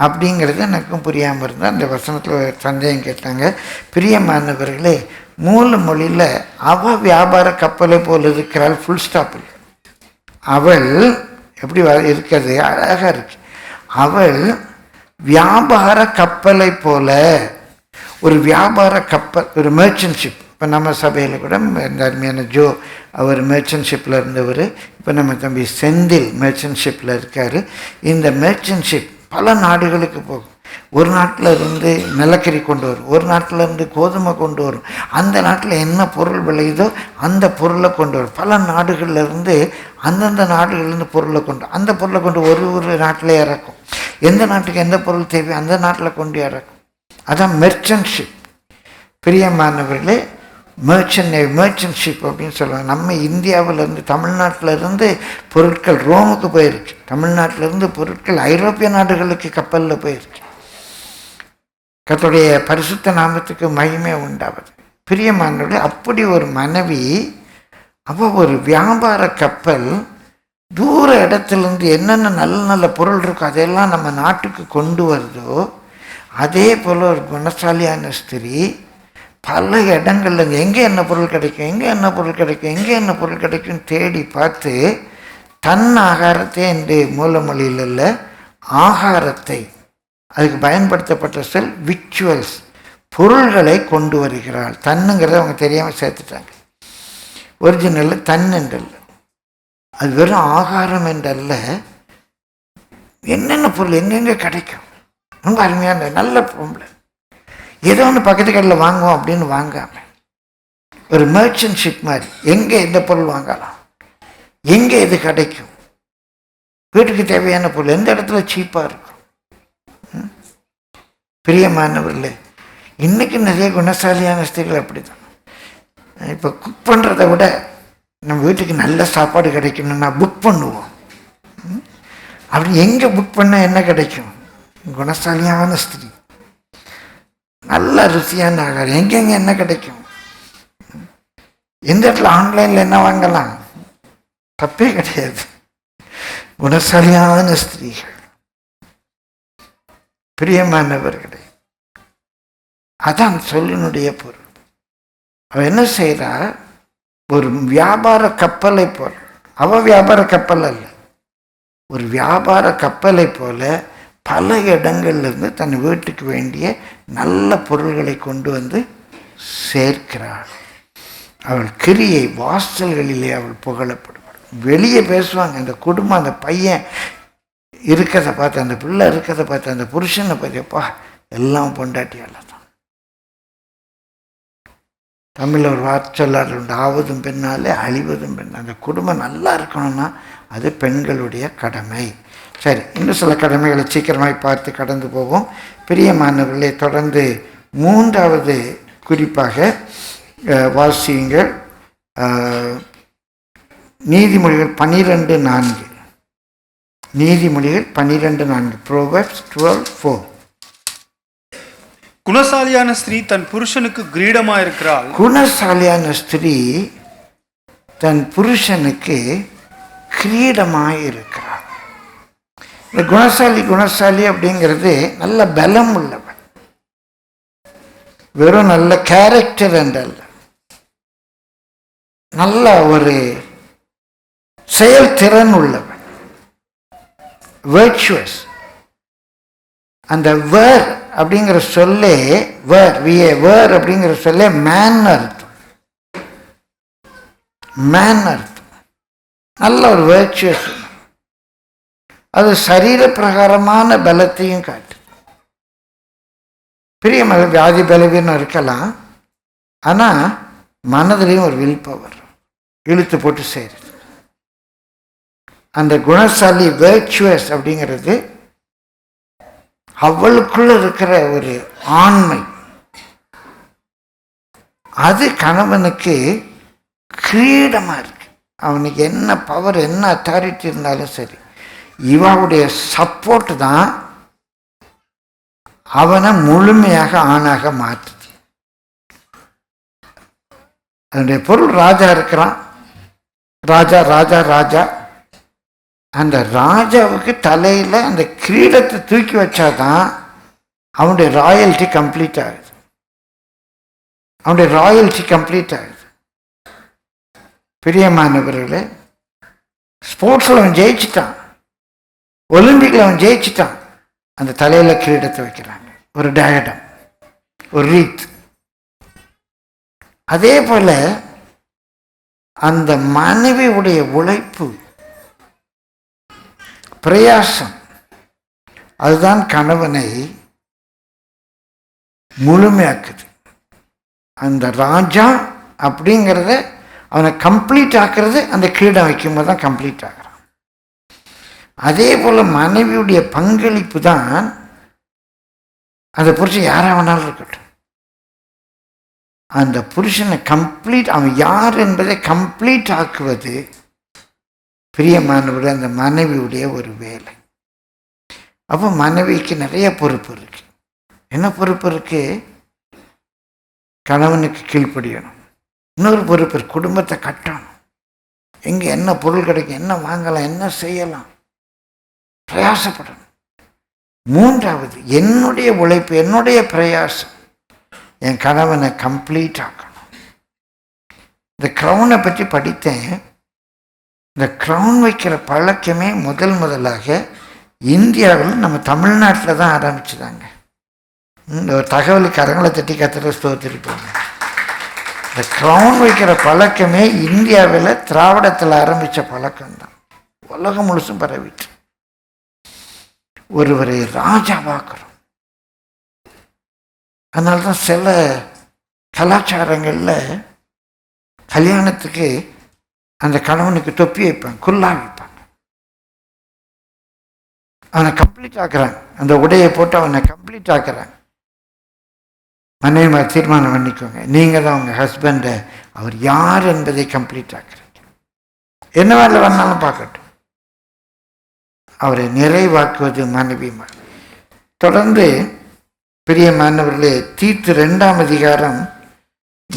[SPEAKER 1] அப்படிங்கிறது எனக்கும் புரியாமல் இருந்தால் அந்த வசனத்தில் சந்தேகம் கேட்டாங்க. பிரியமானவர்களே, மூல மொழியில் அவள் வியாபார கப்பலை போல் இருக்கிறாள், ஃபுல் ஸ்டாப் இல்லை. அவள் எப்படி இருக்கிறது, அழகாக இருக்கு. அவள் வியாபார கப்பலை போல, ஒரு வியாபார கப்பல், ஒரு மெர்ச்சன்ஷிப். இப்போ நம்ம சபையில் கூட இந்த அருமையான ஜோ அவர் மெர்ச்சன்ஷிப்பில் இருந்தவர். இப்போ நம்ம தம்பி செந்தில் மெர்ச்சன்ஷிப்பில் இருக்கார். இந்த மெர்ச்சன்ஷிப் பல நாடுகளுக்கு போகும். ஒரு நாட்டில் இருந்து நிலக்கரி கொண்டு வரும், ஒரு நாட்டில் இருந்து கோதுமை கொண்டு வரும், அந்த நாட்டில் என்ன பொருள் விளையுதோ அந்த பொருளை கொண்டு வரும். பல நாடுகளில் இருந்து அந்தந்த நாடுகள்லேருந்து பொருளை கொண்டு, அந்த பொருளை கொண்டு ஒரு நாட்டில் இறக்கும். எந்த நாட்டுக்கு எந்த பொருள் தேவையோ அந்த நாட்டில் கொண்டு இறக்கும். அதான் மெர்ச்சன்ஷிப். பிரியமானவர்களே, மெர்ச்சன்ஷிப் அப்படின்னு சொல்லுவாங்க. நம்ம இந்தியாவிலேருந்து, தமிழ்நாட்டிலேருந்து பொருட்கள் ரோமுக்கு போயிருக்கு, தமிழ்நாட்டிலேருந்து பொருட்கள் ஐரோப்பிய நாடுகளுக்கு கப்பலில் போயிருக்கு. கர்த்தருடைய பரிசுத்த நாமத்துக்கு மகிமை உண்டாவது. பிரியமானவர்களே, அப்படி ஒரு மனைவி, அவள் ஒரு வியாபார கப்பல், தூர இடத்துலேருந்து என்னென்ன நல்ல நல்ல பொருள் இருக்கோ அதெல்லாம் நம்ம நாட்டுக்கு கொண்டு வருதோ, அதே போல் ஒரு குணசாலியான ஸ்திரீ பல இடங்கள்ல எங்கே என்ன பொருள் கிடைக்கும், எங்கே என்ன பொருள் கிடைக்கும், எங்கே என்ன பொருள் கிடைக்கும் தேடி பார்த்து தன் ஆகாரத்தை என்று மூலமொழியில் இல்லை, ஆகாரத்தை, அதுக்கு பயன்படுத்தப்பட்ட சொல் விக்சுவல்ஸ், பொருள்களை கொண்டு வருகிறாள். தன்னுங்கிறத அவங்க தெரியாமல் சேர்த்துட்டாங்க. ஒரிஜினலில் தன் என்றல்ல, அது வெறும் ஆகாரம் என்றல்ல, என்னென்ன பொருள் எங்கெங்கே கிடைக்கும். ரொம்ப அருமையான நல்ல பொம்பளை. ஏதோ ஒன்று பக்கத்து கடையில் வாங்குவோம் அப்படின்னு வாங்காமல், ஒரு மெர்ச்சன்ஷிப் மாதிரி, எங்கே எந்த பொருள் வாங்கலாம், எங்கே எது கிடைக்கும், வீட்டுக்கு தேவையான பொருள் எந்த இடத்துல சீப்பாக இருக்கும். பிரியமானவர்களே, இன்றைக்கி நிறைய குணசாலியான ஸ்திரீகள் அப்படி தான். இப்போ குக் பண்ணுறதை விட நம்ம வீட்டுக்கு நல்ல சாப்பாடு கிடைக்கணும்னா புக் பண்ணுவோம். அப்படி எங்கே புக் பண்ணால் என்ன கிடைக்கும்? குணசாலியான ஸ்திரீ, நல்ல ருசியான ஆகாரம், எங்கெங்கே என்ன கிடைக்கும். எந்த இடத்துல ஆன்லைனில் என்ன வாங்கலாம்? தப்பே கிடையாது. குணசாலியான ஸ்திரீகள். பிரியமானவர்களே, அதான் சொல்லினுடைய பொருள். அவ என்ன செய்கிறா? ஒரு வியாபார கப்பலை போல, அவ வியாபார கப்பல் அல்ல, ஒரு வியாபார கப்பலை போல பல இடங்கள்லேருந்து தன் வீட்டுக்கு வேண்டிய நல்ல பொருள்களை கொண்டு வந்து சேர்க்கிறாள். அவள் கிரியை வாசல்களிலே அவள் புகழப்படுவாள். வெளியே பேசுவாங்க, அந்த குடும்பம், அந்த பையன் இருக்கிறத பார்த்து, அந்த பிள்ளை இருக்கிறத பார்த்து, அந்த புருஷனை பார்த்தியப்பா எல்லாம் பொண்டாட்டியால தான். தமிழில் ஒரு வார்த்தை சொல்லாறு உண்டு, ஆவதும் பெண்ணாலே அழிவதும் பெண். அந்த குடும்பம் நல்லா இருக்கணும்னா அது பெண்களுடைய கடமை. சரி, இன்னும் சில கடமைகளை சீக்கிரமாய் பார்த்து கடந்து போவோம். பிரியமானவர்களே, தொடர்ந்து மூன்றாவது குறிப்பாக வாசியுங்கள். நீதிமொழிகள் 12:4. நீதிமொழிகள் 12:4. Proverbs 12:4.
[SPEAKER 3] குணசாலியான ஸ்திரீ தன் புருஷனுக்கு கிரீடமா இருக்கிறாள்.
[SPEAKER 1] குணசாலியான ஸ்திரீ தன் புருஷனுக்கு கிரீடமாய் இருக்கிறாள். இந்த குணசாலி அப்படிங்கிறது நல்ல பலம் உள்ளவன், வெறும் நல்ல கேரக்டர் என்றல்ல, நல்ல ஒரு செயல்திறன் உள்ளவன், வேர்ச்சுவஸ். அந்த வேர் அப்படிங்கிற சொல்லே, வேர் அப்படிங்கிற சொல்லே மேன் அர்த்தம். மேன் அர்த்தம். நல்ல ஒரு வேர்ச்சுவஸ். அது சரீர பிரகாரமான பலத்தையும் காட்டு. பிரியமாக வியாதி பலவீனம் இருக்கலாம், ஆனால் மனதிலையும் ஒரு வில் பவர் இழுத்து போட்டு செய்கிறது. அந்த குணசாலி வேர்ச்சுவஸ் அப்படிங்கிறது அவளுக்குள்ள இருக்கிற ஒரு ஆண்மை. அது கணவனுக்கு கிரீடமா இருக்கு. அவனுக்கு என்ன பவர், என்ன அத்தாரிட்டி இருந்தாலும் சரி, இவனுடைய சப்போர்ட் தான் அவனை முழுமையாக ஆணாக மாற்றுது. அதனுடைய பொருள், ராஜா இருக்கிறான், ராஜா ராஜா ராஜா. அந்த ராஜாவுக்கு தலையில் அந்த கிரீடத்தை தூக்கி வச்சாதான் அவனுடைய ராயல்ட்டி கம்ப்ளீட் ஆகுது. அவனுடைய ராயல்ட்டி கம்ப்ளீட் ஆகுது. பிரியமானவர்களே, ஸ்போர்ட்ஸில் அவன் ஜெயிச்சிட்டான், ஒலிம்பிக்கில் அவன் ஜெயிச்சிட்டான், அந்த தலையில் கிரீடத்தை வைக்கிறாங்க, ஒரு டயடம், ஒரு ரீத். அதே போல அந்த மனைவியுடைய உழைப்பு, பிரயாசம், அதுதான் கணவனை முழுமையாக்குது. அந்த ராஜா அப்படிங்கிறத அவனை கம்ப்ளீட் ஆக்குறது அந்த கிரீடம் வைக்கும்போது தான் கம்ப்ளீட் ஆகிறான். அதே போல் மனைவியுடைய பங்களிப்பு தான் அந்த புருஷன் யாராக வேணாலும் இருக்கட்டும், அந்த புருஷனை கம்ப்ளீட், அவன் யார் என்பதை கம்ப்ளீட் ஆக்குவது பிரியமானவருடைய அந்த மனைவியுடைய ஒரு வேலை. அப்போ மனைவிக்கு நிறைய பொறுப்பு இருக்கு. என்ன பொறுப்பு இருக்கு? கணவனுக்கு கீழ்ப்படியணும். இன்னொரு பொறுப்பு இருக்கு, குடும்பத்தை கட்டணும். எங்கே என்ன பொருள் கிடைக்கும், என்ன வாங்கலாம், என்ன செய்யலாம், பிரயாசப்படணும். மூன்றாவது, என்னுடைய உழைப்பு, என்னுடைய பிரயாசம் என் கணவனை கம்ப்ளீட் ஆக்கணும். இந்த க்ரௌனை பற்றி படித்தேன். இந்த க்ரௌன் வைக்கிற பழக்கமே முதலாக இந்தியாவில் நம்ம தமிழ்நாட்டில் தான் ஆரம்பிச்சுதாங்க. இந்த ஒரு தகவலுக்கு அரங்களை தட்டி கத்திர ஸ்தோத்திருப்பாங்க. இந்த க்ரௌன் வைக்கிற பழக்கமே இந்தியாவில் திராவிடத்தில் ஆரம்பித்த பழக்கம்தான், உலகம் முழுசும் பரவிட்டு. ஒருவரை ராஜாவாக்குறோம். அதனால தான் சில கலாச்சாரங்களில் கல்யாணத்துக்கு அந்த கணவனுக்கு தொப்பி வைப்பாங்க, குல்லா வைப்பாங்க. அவனை கம்ப்ளீட் ஆக்குறாங்க, அந்த உடையை போட்டு அவனை கம்ப்ளீட் ஆக்குறாங்க. மனைவி தீர்மானம் பண்ணிக்கோங்க, நீங்கள் தான் உங்கள் ஹஸ்பண்டை, அவர் யார் என்பதை கம்ப்ளீட் ஆக்குறீங்க. என்ன வேலை வேணாலும் பார்க்கட்டும், அவரை நிறைவாக்குவது மனைவி. தொடர்ந்து பிரியமானவர்களே, தீத்து 2ஆம் அதிகாரம்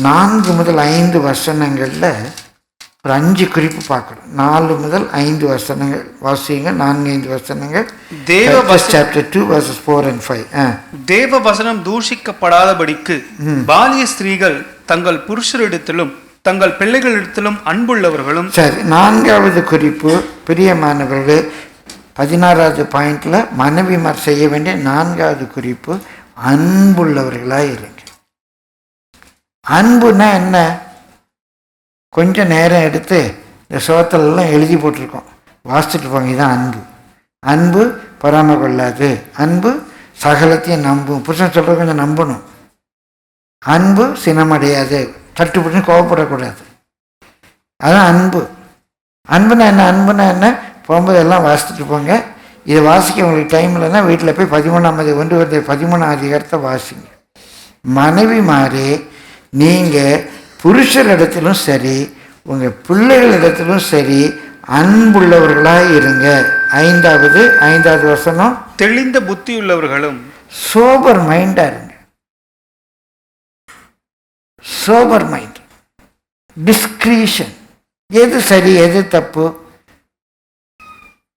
[SPEAKER 1] 4 முதல் 5 வசனங்களில் ஒரு 5 குறிப்பு பார்க்குறோம். 4 முதல் 5 வசனங்கள் வாசிங்க. 4-5 வசனங்கள். Chapter 2 verses 4 and 5.
[SPEAKER 3] தேவ வசனம் தூஷிக்கப்படாதபடிக்கு பாலிய ஸ்திரீகள் தங்கள் புருஷரிடத்திலும் தங்கள் பிள்ளைகளிடத்திலும் அன்புள்ளவர்களும்.
[SPEAKER 1] சரி, 4வது குறிப்பு பிரியமானவர்களே, 16வது பாயிண்ட்ல மனைவிமார் செய்ய வேண்டிய 4வது குறிப்பு அன்புள்ளவர்களாக இருங்க. அன்புன்னா என்ன? கொஞ்சம் நேரம் எடுத்து இந்த சோத்திலெல்லாம் எழுதி போட்டிருக்கோம், வாசிச்சுட்டு போங்க. இதுதான் அன்பு. அன்பு பொறாமை கொள்ளாது, அன்பு சகலத்தையும் நம்பும். புருஷன் சொல்கிறது கொஞ்சம் நம்பணும். அன்பு சினமடையாது, தட்டுப்பட்டு கோவப்படக்கூடாது. அதுதான் அன்பு. அன்புனா என்ன? அன்புனா என்ன? போகும்போது எல்லாம் வாசிச்சுட்டு போங்க. இதை வாசிக்க உங்களுக்கு டைம் இல்லைன்னா வீட்டில் போய் 13ஆம் அதிகாரத்தை வாசிங்க. மனைவி மாறி நீங்கள் புருஷரிடத்திலும் சரி உங்கள் பிள்ளைகளிடத்திலும் சரி அன்புள்ளவர்களாக இருங்க. 5வது வசனம்,
[SPEAKER 3] தெளிந்த புத்தி உள்ளவர்களும்.
[SPEAKER 1] சோபர் மைண்டாக இருங்க. Sober mind, discretion. எது சரி எது தப்பு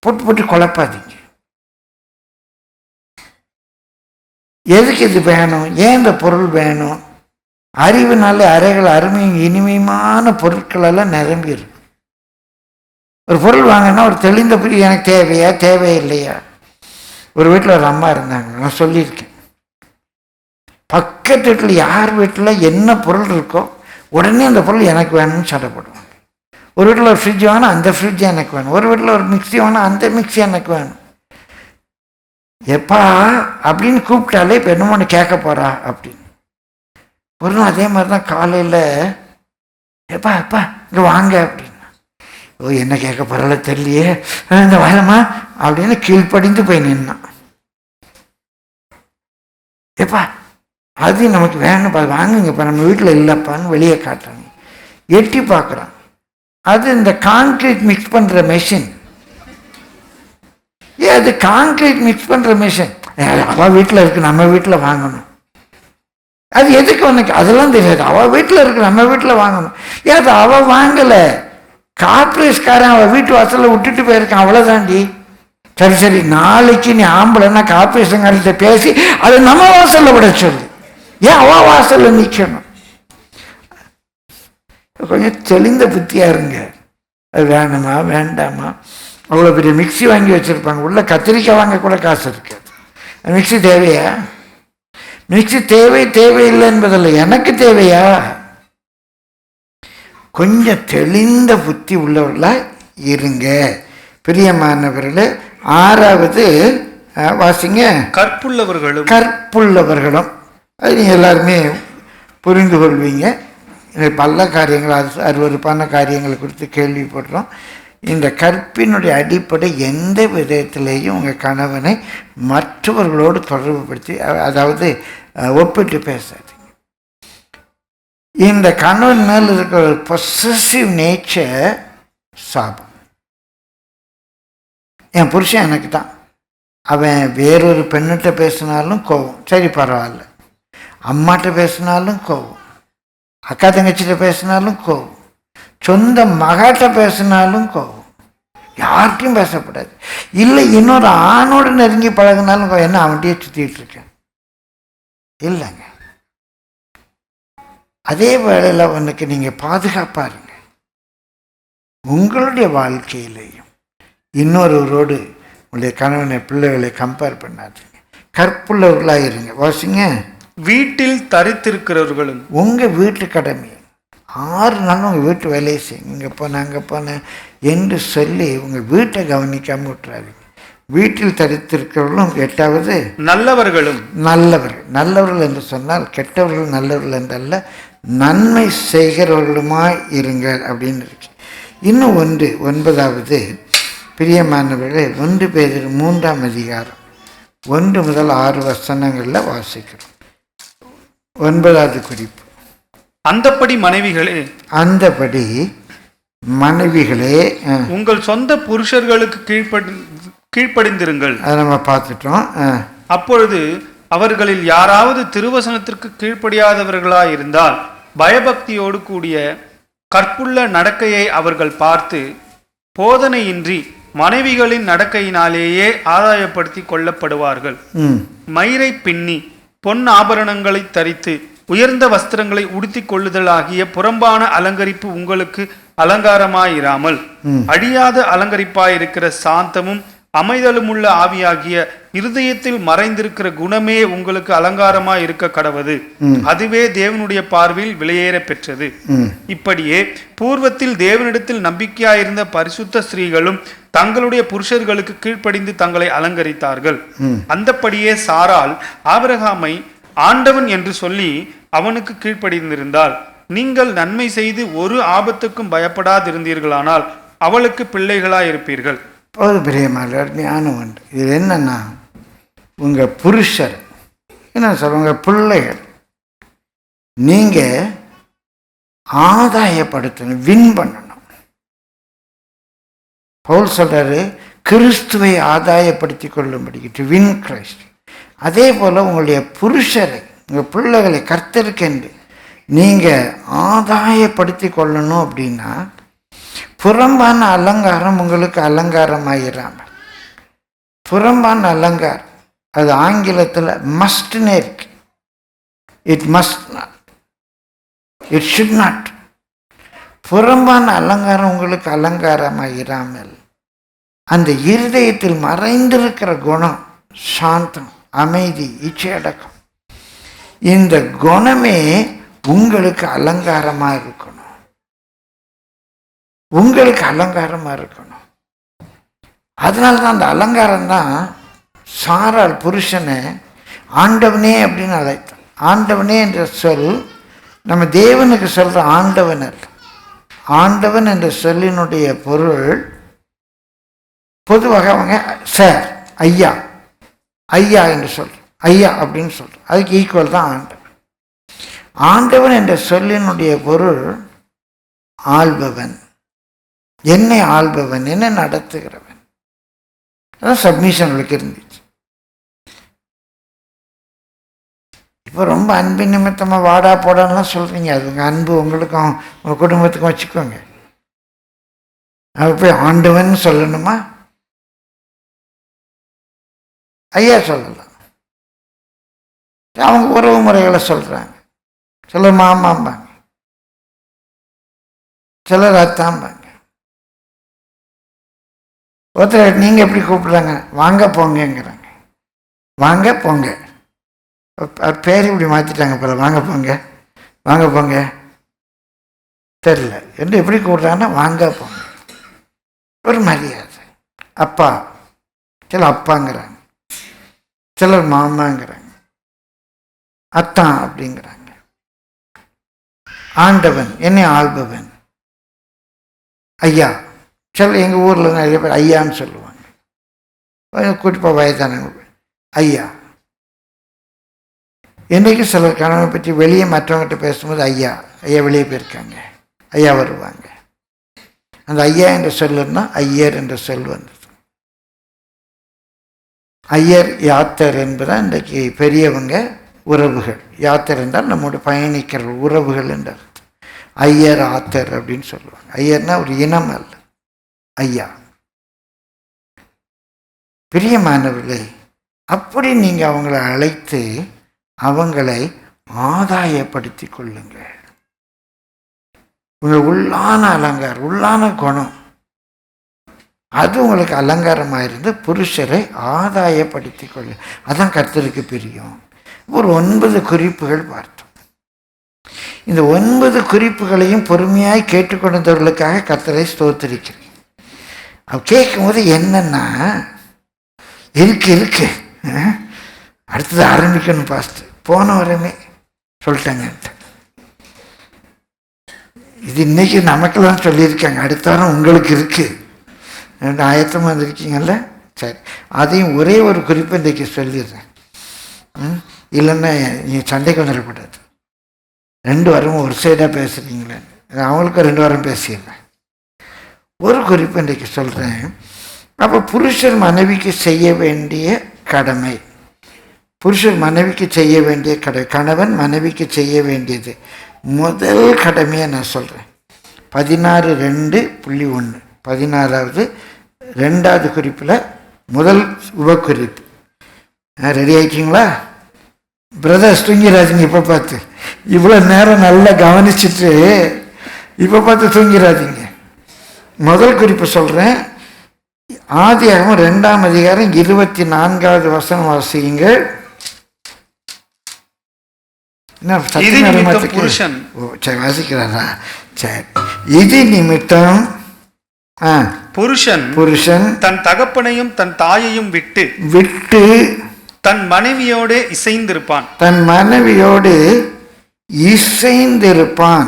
[SPEAKER 1] போட்டு குழப்பாதீங்க. எதுக்கு இது வேணும், ஏன் இந்த பொருள் வேணும்? அறிவுனாலே அறைகள் அருமையும் இனிமையுமான பொருட்கள் எல்லாம் நிரம்பி இருக்கு. ஒரு பொருள் வாங்கினா ஒரு தெளிந்த புரிய, எனக்கு தேவையா தேவையில்லையா? ஒரு வீட்டில் ஒரு அம்மா இருந்தாங்க, நான் சொல்லியிருக்கேன். பக்கத்து வீட்டில் யார் வீட்டில் என்ன பொருள் இருக்கோ உடனே அந்த பொருள் எனக்கு வேணும்னு சட்டைப்படுவாங்க. ஒரு வீட்டில் ஒரு ஃப்ரிட்ஜ் வாங்கினா அந்த ஃப்ரிட்ஜ் எனக்கு வேணும். ஒரு வீட்டில் ஒரு மிக்சி வாங்கினா அந்த மிக்சி எனக்கு வேணும். எப்பா அப்படின்னு கூப்பிட்டாலே இப்போ என்னமோ ஒன்று கேட்க போகிறா அப்படின்னு. ஒரு நாள் அதே மாதிரி தான் காலையில், எப்பா எப்பா இங்கே வாங்க அப்படின்னா, ஓ என்ன கேட்க போகிறால தெரியலையே, இந்த வரமா அப்படின்னு கீழ்ப்படிந்து போய் நின்னான். எப்பா அது நமக்கு வேணும்ப்பா, வாங்குங்கப்பா, நம்ம வீட்டில் இல்லைப்பான்னு வெளியே காட்டுறாங்க. எட்டி பார்க்குறான், அது இந்த கான்கிரீட் மிக்ஸ் பண்ணுற மெஷின். அது கான்கிரீட் மிக்ஸ் பண்ணுற மிஷின் அவள் வீட்டில் இருக்கு, நம்ம வீட்டில் வாங்கணும். அது எதுக்கு உனக்கு அதெல்லாம் தெரியாது, அவள் வீட்டில் இருக்கு, நம்ம வீட்டில் வாங்கணும். அது அவள் வாங்கலை, கார்பரேட்காரன் அவள் வீட்டு வாசலில் விட்டுட்டு போயிருக்கான், அவ்வளோதாண்டி. சரி சரி, நாளைக்கு நீ ஆம்பளைன்னா கார்பரேஷன்காரர்கிட்ட பேசி அதை நம்ம வாசலில் விட சொல்லு, ஏன் அவள் வாசலில் நிற்கணும்? கொஞ்சம் தெளிந்த புத்தியாக இருங்க. அது வேணுமா வேண்டாமா? அவ்வளோ பெரிய மிக்சி வாங்கி வச்சுருப்பாங்க, உள்ள கத்திரிக்காய் வாங்க கூட காசு இருக்காது. மிக்சி தேவையா? மிக்சி தேவையில்லை என்பதில்லை, எனக்கு தேவையா? கொஞ்சம் தெளிந்த புத்தி உள்ளவர்களாக இருங்க பிரியமானவர்களே. 6வது வாசிங்க, கற்புள்ளவர்களும். அது நீங்கள் எல்லாருமே புரிந்து கொள்வீங்க. பல காரியங்கள், அருவருப்பான காரியங்களை குறித்து கேள்விப்படுறோம். இந்த கற்பினுடைய அடிப்படை எந்த விதத்திலேயும் உங்கள் கணவனை மற்றவர்களோடு தொடர்பு படுத்தி, அதாவது ஒப்பிட்டு பேசாதீங்க. இந்த கணவன் மேல் இருக்கிற ஒரு பொசசிவ் நேச்சர் சாபம். என் புருஷன் எனக்கு தான், அவன் வேறொரு பெண்ணிட்ட பேசினாலும் கோவம், சரி பரவாயில்ல. அம்மாட்ட பேசினாலும் கோவம், அக்கா தங்கச்சிட்ட பேசினாலும் கோவம், சொந்த மகாட்ட பேசினாலும் கோவம். யார்கிட்டையும் பேசப்படாது. இல்லை இன்னொரு ஆணோடு நெருங்கி பழகினாலும் என்ன அவன்கிட்டயே சுற்றிட்டு இருக்கேன் இல்லைங்க. அதே வேளையில் அவனுக்கு நீங்கள் பாதுகாப்பாக இருங்க. உங்களுடைய வாழ்க்கையிலையும் இன்னொருவரோடு உங்களுடைய கணவனை பிள்ளைகளை கம்பேர் பண்ணாதீங்க. கற்புள்ளவர்களாக இருங்க. வாசிங்க,
[SPEAKER 3] வீட்டில் தரித்திருக்கிறவர்களும்.
[SPEAKER 1] உங்கள் வீட்டு கடமை 6 நாளும் உங்கள் வீட்டு வேலையை செய்யுங்க. இங்கே போனேன் அங்கே போனேன் என்று சொல்லி உங்கள் வீட்டை கவனிக்காமல் விட்டுறாதீங்க. வீட்டில் தரித்திருக்கிறவர்களும். 8வது நல்லவர்கள் என்று சொன்னால் கெட்டவர்கள் நல்லவர்கள் என்றல்ல, நன்மை செய்கிறவர்களுமாய் இருங்கள் அப்படின்னு இருக்கு. இன்னும் 9வது பிரியமானவர்களே, 1 பேதுரு 3ஆம் அதிகாரம் 1 முதல் 6 வசனங்களில் வாசிக்கிறோம். 9வது குறிப்பு,
[SPEAKER 3] அந்தபடி மனைவிகளே உங்கள் சொந்த புருஷர்களுக்கு கீழ்ப்படிந்திருங்கள்.
[SPEAKER 1] அதை நம்ம பார்த்துட்டோம்.
[SPEAKER 3] அப்பொழுது அவர்களில் யாராவது திருவசனத்திற்கு கீழ்ப்படியாதவர்களாயிருந்தால் பயபக்தியோடு கூடிய கற்புள்ள நடக்கையை அவர்கள் பார்த்து போதனையின்றி மனைவிகளின் நடக்கையினாலேயே ஆதாயப்படுத்தி கொள்ளப்படுவார்கள். மயிரை பின்னி பொன் ஆபரணங்களை தரித்து உயர்ந்த வஸ்திரங்களை உடுத்திக் கொள்ளுதல் ஆகிய புறம்பான அலங்கரிப்பு உங்களுக்கு அலங்காரமாயிராமல் அழியாத அலங்கரிப்பாயிருக்கிற சாந்தமும் அமைதலுமுள்ள ஆவியாகிய இருதயத்தில் மறைந்திருக்கிற குணமே உங்களுக்கு அலங்காரமாய் இருக்க கடவது. அதுவே தேவனுடைய பார்வையில் விலையேற பெற்றது. இப்படியே பூர்வத்தில் தேவனிடத்தில் நம்பிக்கையாயிருந்த பரிசுத்த ஸ்திரீகளும் தங்களுடைய புருஷர்களுக்கு கீழ்ப்படிந்து தங்களை அலங்கரித்தார்கள். அந்தப்படியே சாராள் ஆபிரகாமை ஆண்டவன் என்று சொல்லி அவனுக்கு கீழ்ப்படிந்திருந்தால், நீங்கள் நன்மை செய்து ஒரு ஆபத்துக்கும் பயப்படாதிருந்தீர்களானால் அவளுக்கு பிள்ளைகளாயிருப்பீர்கள்.
[SPEAKER 1] போது பிரியமானவர் ஞானம் உண்டு. இது என்னன்னா, உங்கள் புருஷர் என்ன சொல்ல, உங்கள் பிள்ளைகள் நீங்கள் ஆதாயப்படுத்தணும், வின் பண்ணணும். பவுல் சொல்றாரு, கிறிஸ்துவை ஆதாயப்படுத்தி கொள்ளும்படி, டு வின் கிரைஸ்ட். அதே போல் உங்களுடைய புருஷரை, உங்கள் பிள்ளைகளை கர்த்தருக்கென்று நீங்கள் ஆதாயப்படுத்தி கொள்ளணும். அப்படின்னா புறம்பான அலங்காரம் உங்களுக்கு அலங்காரமாயிராமல், புறம்பான அலங்காரம் அது ஆங்கிலத்தில் மஸ்ட்னே இருக்கு. It must not, it should not. புறம்பான அலங்காரம் உங்களுக்கு அலங்காரமாயிராமல் அந்த இருதயத்தில் மறைந்திருக்கிற குணம், சாந்தம், அமைதி, இச்சையடக்கம், இந்த குணமே உங்களுக்கு அலங்காரமாக இருக்கணும். உங்களுக்கு அலங்காரமாக இருக்கணும். அதனால தான் அந்த அலங்காரம் தான் சாராள் புருஷனை ஆண்டவனே அப்படின்னு அழைத்தான். ஆண்டவனே என்ற சொல் நம்ம தேவனுக்கு சொல்கிற ஆண்டவன் அல்ல. ஆண்டவன் என்ற சொல்லினுடைய பொருள் பொதுவாக அவங்க சார், ஐயா, ஐயா என்று சொல்கிறோம், ஐயா அப்படின்னு சொல்கிறோம். அதுக்கு ஈக்குவல் தான் ஆண்டவன். ஆண்டவன் என்ற சொல்லினுடைய பொருள் ஆள்பவன், என்னை ஆள்பவன், என்னை நடத்துகிறவன். அதான் சப்மிஷன் உங்களுக்கு இருந்துச்சு. இப்போ ரொம்ப அன்பு நிமித்தமாக வாடா போடான்லாம் சொல்கிறீங்க. அது உங்கள் அன்பு உங்களுக்கும் உங்கள் குடும்பத்துக்கும் வச்சுக்கோங்க. அது போய் ஆண்டவன் சொல்லணுமா? ஐயா சொல்லலாம். அவங்க உறவு முறைகளை சொல்கிறாங்க. சிலர் மாமாம்பாங்க, சிலர் அத்தாம்பாங்க. ஒருத்தர் நீங்கள் எப்படி கூப்பிடுறாங்க, வாங்க போங்கங்கிறாங்க. வாங்க போங்க, பேர் இப்படி மாற்றிட்டாங்க போல. வாங்க போங்க, வாங்க போங்க தெரியல என்று எப்படி கூப்பிட்றாங்கன்னா வாங்க போங்க, ஒரு மரியாதை. அப்பா, சிலர் அப்பாங்கிறாங்க, சிலர் மாமாங்கிறாங்க, அத்தான் அப்படிங்கிறாங்க. ஆண்டவன், என்னை ஆள்பவன், ஐயா. சில எங்கள் ஊரில் நிறைய பேர் ஐயான்னு சொல்லுவாங்க. கூட்டிப்பா வயதானவங்க ஐயா. என்றைக்கு சிலர் கணவனை பற்றி வெளியே மற்றவங்ககிட்ட பேசும்போது ஐயா, ஐயா வெளியே போயிருக்காங்க, ஐயா வருவாங்க. அந்த ஐயா என்ற சொல்லுன்னா ஐயர் என்ற சொல் வந்தது. ஐயர் யாத்தர் என்பதான் இன்றைக்கு பெரியவங்க உறவுகள். யாத்தர் என்றால் நம்மோட பயணிக்கிற உறவுகள் என்றார். ஐயர் ஆத்தர் அப்படின்னு சொல்லுவாங்க. ஐயர்னா ஒரு இனம் அல்ல, ஐயா. பிரியமானவர்களே, அப்படி நீங்கள் அவங்கள அழைத்து அவங்களை ஆதாயப்படுத்தி கொள்ளுங்கள். உங்கள் உள்ளான அலங்காரம், உள்ளான குணம், அது உங்களுக்கு அலங்காரமாக இருந்து புருஷரை ஆதாயப்படுத்தி கொள்ளு. அதான் கர்த்தருக்கு பிரியம். ஒரு 9 குறிப்புகள் பார்த்தோம். இந்த 9 குறிப்புகளையும் பொறுமையாய் கேட்டுக்கொண்டவர்களுக்காக கர்த்தரை ஸ்தோத்திரிக்கிறேன். அவ கேட்கும்போது என்னன்னா, இருக்கு அடுத்தது ஆரம்பிக்கணும் பாஸ்ட், போன வரமே சொல்லிட்டாங்க. இது இன்னைக்கு நமக்கெல்லாம் சொல்லியிருக்காங்க, அடுத்த வாரம் உங்களுக்கு இருக்கு, ஆயத்தமாக வந்திருக்கீங்கல்ல. சரி, அதையும் ஒரே ஒரு குறிப்பு இன்றைக்கு சொல்லிடுறேன். இல்லைன்னா நீ சண்டைக்கு வந்துடக்கூடாது. 2 வாரமும் ஒரு சைடாக பேசுகிறீங்களே, அவங்களுக்கும் 2 வாரம் பேசிடுறேன். ஒரு குறிப்பு இன்றைக்கு சொல்கிறேன். அப்போ புருஷர் மனைவிக்கு செய்ய வேண்டிய கடமை, புருஷர் மனைவிக்கு செய்ய வேண்டிய கடமை, கணவன் மனைவிக்கு செய்ய வேண்டியது முதல் கடமையை நான் சொல்கிறேன். 16:2.1 16வது 2வது குறிப்பில் முதல் உபக்குறிப்பு. ரெடி ஆயிட்டீங்களா பிரதர்ஸ்? தூங்கிடாதீங்க. இப்போ பார்த்து இவ்வளோ நேரம் நல்லா கவனிச்சுட்டு இப்போ பார்த்து தூங்கிடாதீங்க. முதல் குறிப்பு சொல்கிறேன். ஆதியாகமம் 2ஆம் அதிகாரம் 24வது வசனம் வாசிங்க.
[SPEAKER 3] புருஷன்
[SPEAKER 1] வாசிக்கிறாரா? சரி. இது நிமித்தம் புருஷன்
[SPEAKER 3] தன் தகப்பனையும் தன் தாயையும் விட்டு தன் மனைவியோடு இசைந்திருப்பான்.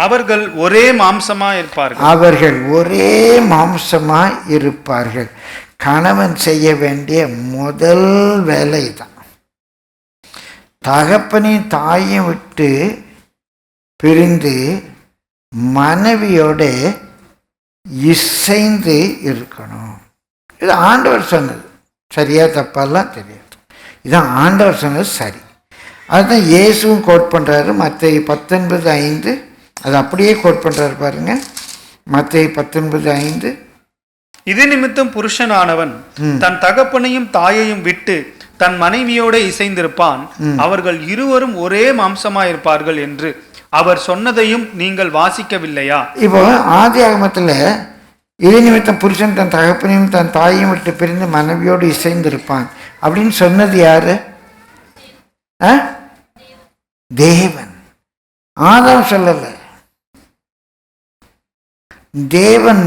[SPEAKER 3] அவர்கள் ஒரே மாம்சமாய் இருப்பார்கள். கணவன் செய்ய வேண்டிய முதல் வேலை தான் தகப்பனையும் தாயையும் விட்டு பிரிந்து மனைவியோட இசைந்து இருக்கணும். இது ஆண்டவர் சொன்னது. சரியா தப்பெல்லாம் தெரியாது. இதான் ஆண்டவர் சொன்னது சரி. அதுதான் இயேசுவும் கோட் பண்ணுறாரு. மத்தேயு 19:5 அது அப்படியே கோட் பண்ணுறாரு பாருங்க. மத்தேயு 19:5 இது நிமித்தம் புருஷனானவன் தன் தகப்பனையும் தாயையும் விட்டு தன் மனைவியோட இசைந்திருப்பான். அவர்கள் இருவரும் ஒரே மாம்சமாயிருப்பார்கள் என்று அவர் சொன்னதையும் நீங்கள் வாசிக்கவில்லையா?
[SPEAKER 1] இப்போ ஆதியாகமத்தில் இது நிமித்தம் புருஷன் தன் தகப்பனையும் தன் தாயையும் விட்டு பிரிந்து மனைவியோடு இசைந்திருப்பான் அப்படின்னு சொன்னது யாரு? தேவன். ஆதாம் சொல்லல. தேவன்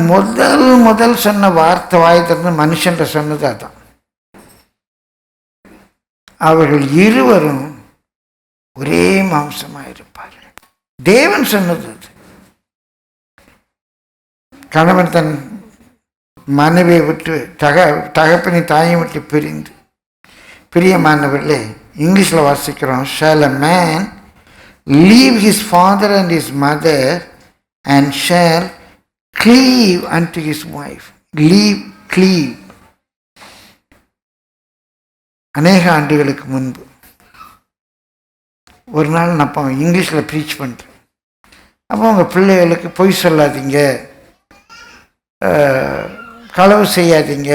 [SPEAKER 1] முதல் சொன்ன வார்த்தை வாய் திறந்து மனுஷன் சொன்னது அதான். அவர்கள் இருவரும் ஒரே மாம்சமாக இருப்பார்கள். தேவன் சொன்னது. கணவன் தன் மனைவியை விட்டு தகப்பனை தாயை விட்டு பிரிந்து, பிரியமானவர்களே, இங்கிலீஷில் வாசிக்கிறோம், shall a man leave his father and his mother and shall cleave unto his wife. cleave. அநேக ஆண்டுகளுக்கு முன்பு ஒரு நாள் நான் அப்போ இங்கிலீஷில் ப்ரீச் பண்ணுறேன். அப்போ உங்கள் பிள்ளைகளுக்கு பொய் சொல்லாதீங்க, களவு செய்யாதீங்க,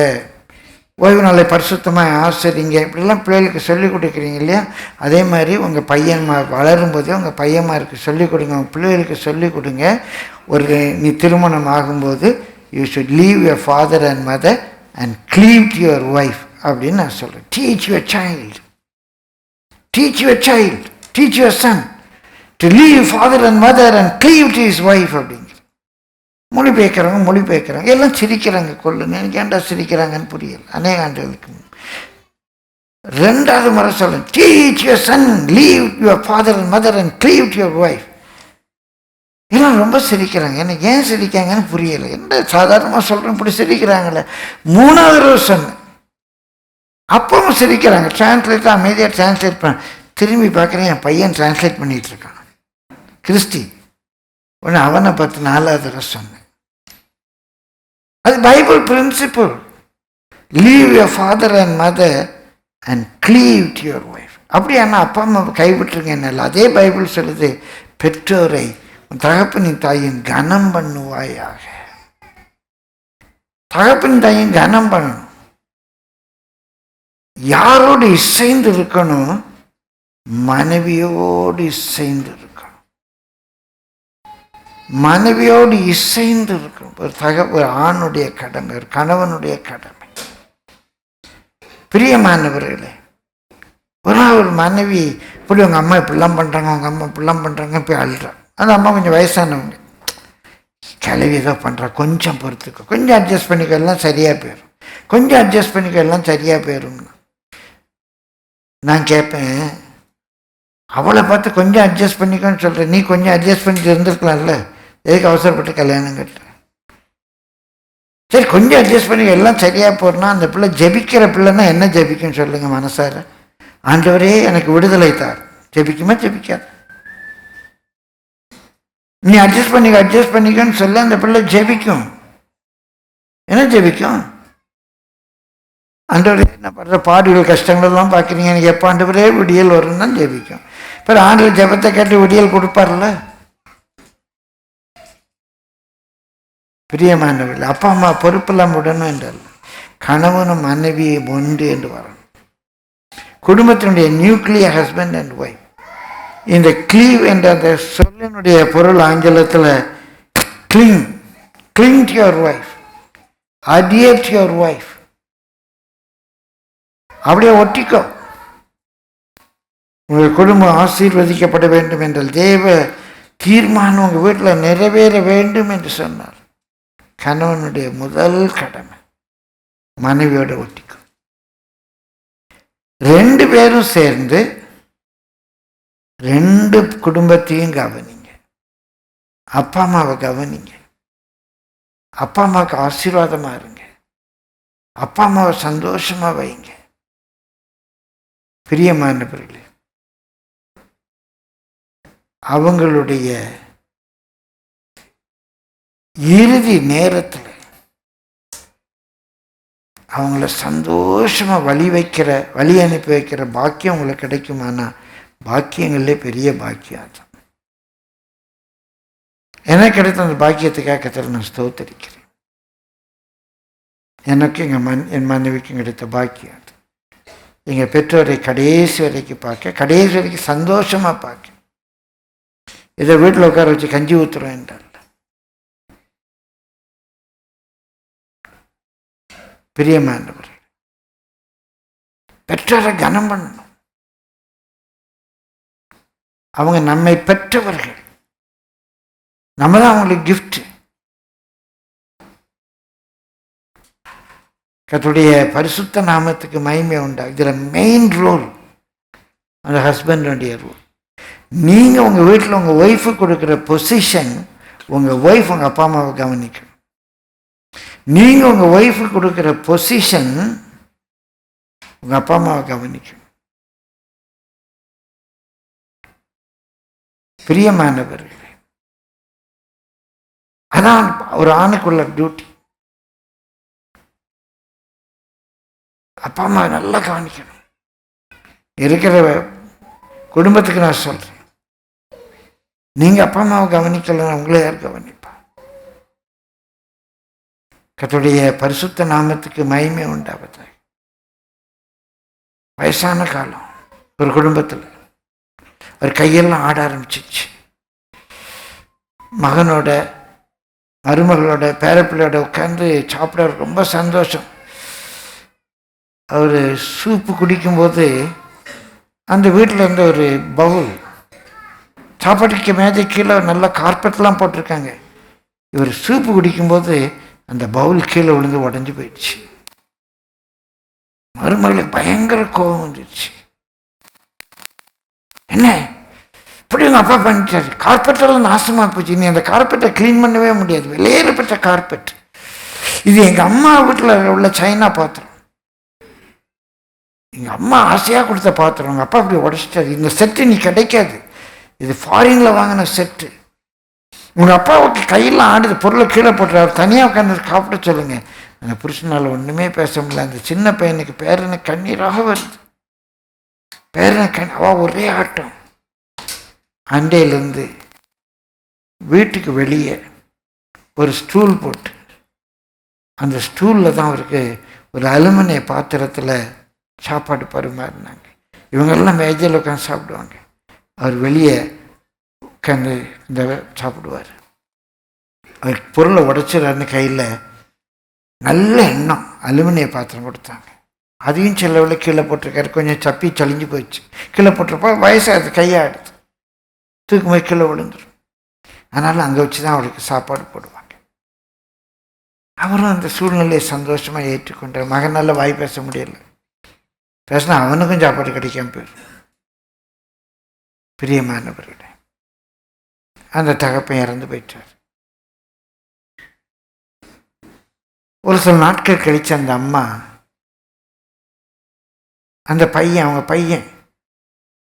[SPEAKER 1] ஓய்வு நாளை பரிசுத்தமாக ஆசிரிங்க, இப்படிலாம் பிள்ளைகளுக்கு சொல்லிக் கொடுக்குறீங்க இல்லையா? அதே மாதிரி உங்கள் பையன்மா வளரும்போதே உங்கள் பையன்மாருக்கு சொல்லிக் கொடுங்க, உங்கள் பிள்ளைகளுக்கு சொல்லிக் கொடுங்க. நீ திருமணம் ஆகும்போது you should leave your father and mother and cleave to your wife அப்படின்னு நான் சொல்கிறேன். Teach your son to leave father and mother and cleave to his wife அப்படிங்கிற மொழிபெயர்க்கிறாங்க. எல்லாம் சிரிக்கிறாங்க. கொள்ளுங்க, எனக்கு ஏன்டா சிரிக்கிறாங்கன்னு புரியல. அநேக ஆண்டுகளுக்கு 2வது முறை சொல்லுங்க, teach your son leave your father and mother and cleave to your wife. எல்லாம் ரொம்ப சிரிக்கிறாங்க. எனக்கு ஏன் சிரிக்காங்கன்னு புரியலை. என்ன சாதாரணமாக சொல்கிறேன், இப்படி சிரிக்கிறாங்களே. 3வது தடவை சொன்னேன், அப்பவும் சிரிக்கிறாங்க. டிரான்ஸ்லேட் அமைதியாக டிரான்ஸ்லேட் பண்ண திரும்பி பார்க்குறேன், என் பையன் டிரான்ஸ்லேட் பண்ணிகிட்டு இருக்கான், கிறிஸ்டி. ஒன்று அவனை பார்த்து 4வது தடவை சொன்னேன். அது Bible principle. Leave your father and mother and cleave to your wife. அப்படியானா அப்பா அம்மா கைவிட்டுருங்க என்ன? அதே பைபிள் சொல்லுது, பெற்றோரை தகப்பனின் தாயின் கனம் பண்ணுவாயாக. தகப்பனின் தாயின் கனம் பண்ணணும். யாரோடு இசைந்து இருக்கணும்? மனைவியோடு இசைந்து இருக்கணும். மனைவியோடு இசைந்து இருக்கணும். ஒரு ஆணுடைய கடமை, ஒரு கணவனுடைய கடமை. பிரியமானவர்களே, ஒரு மனைவி இப்படி உங்கள் அம்மா இப்படிலாம் பண்ணுறாங்க, உங்கள் அம்மா இப்படிலாம் பண்ணுறாங்க, போய் அழுறான். அந்த அம்மா கொஞ்சம் வயசானவங்க, கிளவி ஏதோ பண்ணுறா, கொஞ்சம் பொறுத்துக்கோ, கொஞ்சம் அட்ஜஸ்ட் பண்ணிக்க, எல்லாம் சரியாக போயிடும், கொஞ்சம் அட்ஜஸ்ட் பண்ணிக்க, எல்லாம் சரியாக போயிடும்னா நான் கேட்பேன், அவளை பார்த்து கொஞ்சம் அட்ஜஸ்ட் பண்ணிக்கோன்னு சொல்கிறேன், நீ கொஞ்சம் அட்ஜஸ்ட் பண்ணிட்டு இருந்திருக்கலாம்ல, எதுக்கு அவசரப்பட்டு கல்யாணம் கட்டுறேன்? சரி, கொஞ்சம் அட்ஜஸ்ட் பண்ணிக்க, எல்லாம் சரியாக போகிறனா அந்த பிள்ளை ஜெபிக்கிற பிள்ளைன்னா என்ன ஜெபிக்குன்னு சொல்லுங்கள் மனசார. ஆண்டவரே எனக்கு விடுதலை தார். ஜெபிக்குமா? ஜெபிக்காது. நீ அட்ஜஸ்ட் பண்ணிக்கன்னு சொல்ல அந்த பிள்ளை ஜெபிக்கும். என்ன ஜெபிக்கும்? ஆண்டவரே என்ன பண்ணுற பாடுகள் கஷ்டங்களெல்லாம் பார்க்குறீங்க, எனக்கு எப்போ ஆண்டவரே விடியல் வரும்னு தான் ஜெபிக்கும். இப்போ ஆண்டவர் ஜெபத்தை கேட்டு விடியல் கொடுப்பார்ல. பிரியமானவர்கள், அப்பா அம்மா பொறுப்பெல்லாம் விடணும் என்றால் கணவனும் மனைவியை ஒன்று என்று வரணும். குடும்பத்தினுடைய நியூக்ளியர் ஹஸ்பண்ட் அண்ட் ஒய்ஃப். இந்த கிளீவ் என்ற அந்த சொல்லினுடைய பொருள் ஆங்கிலத்தில் cling. Cling to your wife, adhere to your wife. அப்படியே ஒட்டிக்கோ. உங்கள் குடும்பம் ஆசீர்வதிக்கப்பட வேண்டும் என்றால் தேவ தீர்மானம் உங்கள் வீட்டில் நிறைவேற வேண்டும் என்று சொன்னார். கணவனுடைய முதல் கடமை மனைவியோட ஒட்டிக்கும். 2 பேரும் சேர்ந்து 2 குடும்பத்தையும் கவனிங்க. அப்பா அம்மாவை கவனிங்க. அப்பா அம்மாவுக்கு ஆசீர்வாதமாக இருங்க. அப்பா அம்மாவை சந்தோஷமாக வைங்க. பிரியமானவர்களே, அவங்களுடைய இறுதி நேரத்தில் அவங்கள சந்தோஷமாக வழி அனுப்பி வைக்கிற பாக்கியம் உங்களுக்கு கிடைக்குமானா பாக்கியங்களே பெரிய பாக்கியம் தான். எனக்கு கிடைத்த அந்த பாக்கியத்துக்காக கர்த்தரை நான் ஸ்தோத்திரிக்கிறேன். எனக்கு என் மனைவிக்கும் கிடைத்த பாக்கியம் அது. எங்கள் பெற்றோரை கடைசி வரைக்கும் பார்க்க, கடைசி வரைக்கும் சந்தோஷமாக பார்க்க. இதை வீட்டில் உட்கார வச்சு கஞ்சி ஊற்றுறோம் என்றால் பிரியமானவர், பெற்றோரை கனம் பண்ணணும். அவங்க நம்மை பெற்றவர்கள், நம்ம தான் அவங்களுக்கு கிஃப்ட். கர்த்தருடைய பரிசுத்த நாமத்துக்கு மகிமை உண்டா. இதில் மெயின் ரோல் அந்த ஹஸ்பண்டுடைய ரோல். நீங்கள் உங்கள் வீட்டில் உங்கள் ஒய்ஃபுக்கு கொடுக்குற பொசிஷன், உங்கள் ஒய்ஃப் உங்கள் அப்பா அம்மாவை கவனிக்கணும். நீங்கள் உங்கள் ஒய்ஃபுக்கு கொடுக்குற பொசிஷன் உங்கள் அப்பா அம்மாவை கவனிக்கணும். பிரியமானவர்களே, அதான் ஒரு ஆணுக்குள்ள டியூட்டி. அப்பா அம்மா நல்லா கவனிக்கணும். இருக்கிற குடும்பத்துக்கு நான் சொல்கிறேன், நீங்கள் அப்பா அம்மாவை கவனிக்கலாம், உங்களை யார் கவனிப்பா? கர்த்தருடைய பரிசுத்த நாமத்துக்கு மகிமை உண்டாவதாக. வயசான காலம் ஒரு குடும்பத்தில் ஒரு கையெல்லாம் ஆட ஆரம்பிச்சிச்சு. மகனோட மருமகளோட பேரப்பிள்ளையோட உட்காந்து சாப்பிட ரொம்ப சந்தோஷம். அவர் சூப்பு குடிக்கும்போது அந்த வீட்டில் இருந்த ஒரு பவுல், சாப்பாட்டுக்கு மேஜை கீழே நல்ல கார்பெட்லாம் போட்டிருக்காங்க. இவர் சூப்பு குடிக்கும்போது அந்த பவுல் கீழே விழுந்து உடஞ்சி போயிடுச்சு. மருமகளுக்கு பயங்கர கோபம் வந்துடுச்சு. என்ன இப்படி உங்கள் அப்பா பண்ணிட்டாரு, கார்பெட்டெல்லாம் நாசமாக போச்சு, நீ அந்த கார்பெட்டை க்ளீன் பண்ணவே முடியாது, வெளியேறப்பட்ட கார்பெட். இது எங்கள் அம்மா வீட்டில் உள்ள சைனா பாத்திரம், எங்கள் அம்மா ஆசையாக கொடுத்த பாத்திரம், உங்கள் அப்பா அப்படி உடச்சிட்டாரு, இந்த செட்டு நீ கிடைக்காது, இது ஃபாரினில் வாங்கின செட்டு. உங்கள் அப்பாவுக்கு கையெல்லாம் ஆடுது, பொருளை கீழே போட்டுறாரு, தனியாக உட்காந்து சாப்பிட சொல்லுங்கள். அந்த புருஷனால் ஒன்றுமே பேச முடியல. அந்த சின்ன பையனுக்கு பேரனுக்கு கண்ணீராக வருது. அவள் ஒரே ஆட்டம். அண்டையிலேருந்து வீட்டுக்கு வெளியே ஒரு ஸ்டூல் போட்டு, அந்த ஸ்டூலில் தான் அவருக்கு ஒரு அலுமினிய பாத்திரத்தில் சாப்பாடு பரிமாறினாங்க. இவங்கெல்லாம் மேஜையில் உட்காந்து சாப்பிடுவாங்க, அவர் வெளியே உட்காந்து இந்த சாப்பிடுவார். அவர் பொருளை உடைச்சிடறாருன்னு கையில் நல்ல எண்ணம் அலுமினிய பாத்திரம் கொடுத்தாங்க. அதையும் செல்லவில் கீழே போட்டிருக்காரு. கொஞ்சம் சப்பி சளிஞ்சு போயிடுச்சு. கீழே போட்டிருப்பா வயசாகுது, கையாடுது, தூக்கும்போது கீழே விழுந்துடும். அதனால் அங்கே வச்சு தான் அவருக்கு சாப்பாடு போடுவாங்க. அவரும் அந்த சூழ்நிலையை சந்தோஷமாக ஏற்றுக்கொண்டார். மகனால் வாய் பேச முடியலை, பேசினா அவனுக்கும் சாப்பாடு கிடைக்காம போயிடும். பிரியமானவர்களே, அந்த தகப்பன் இறந்து போயிட்டார். ஒரு சில நாட்கள் கழிச்சு அந்த அம்மா, அந்த பையன், அவங்க பையன்,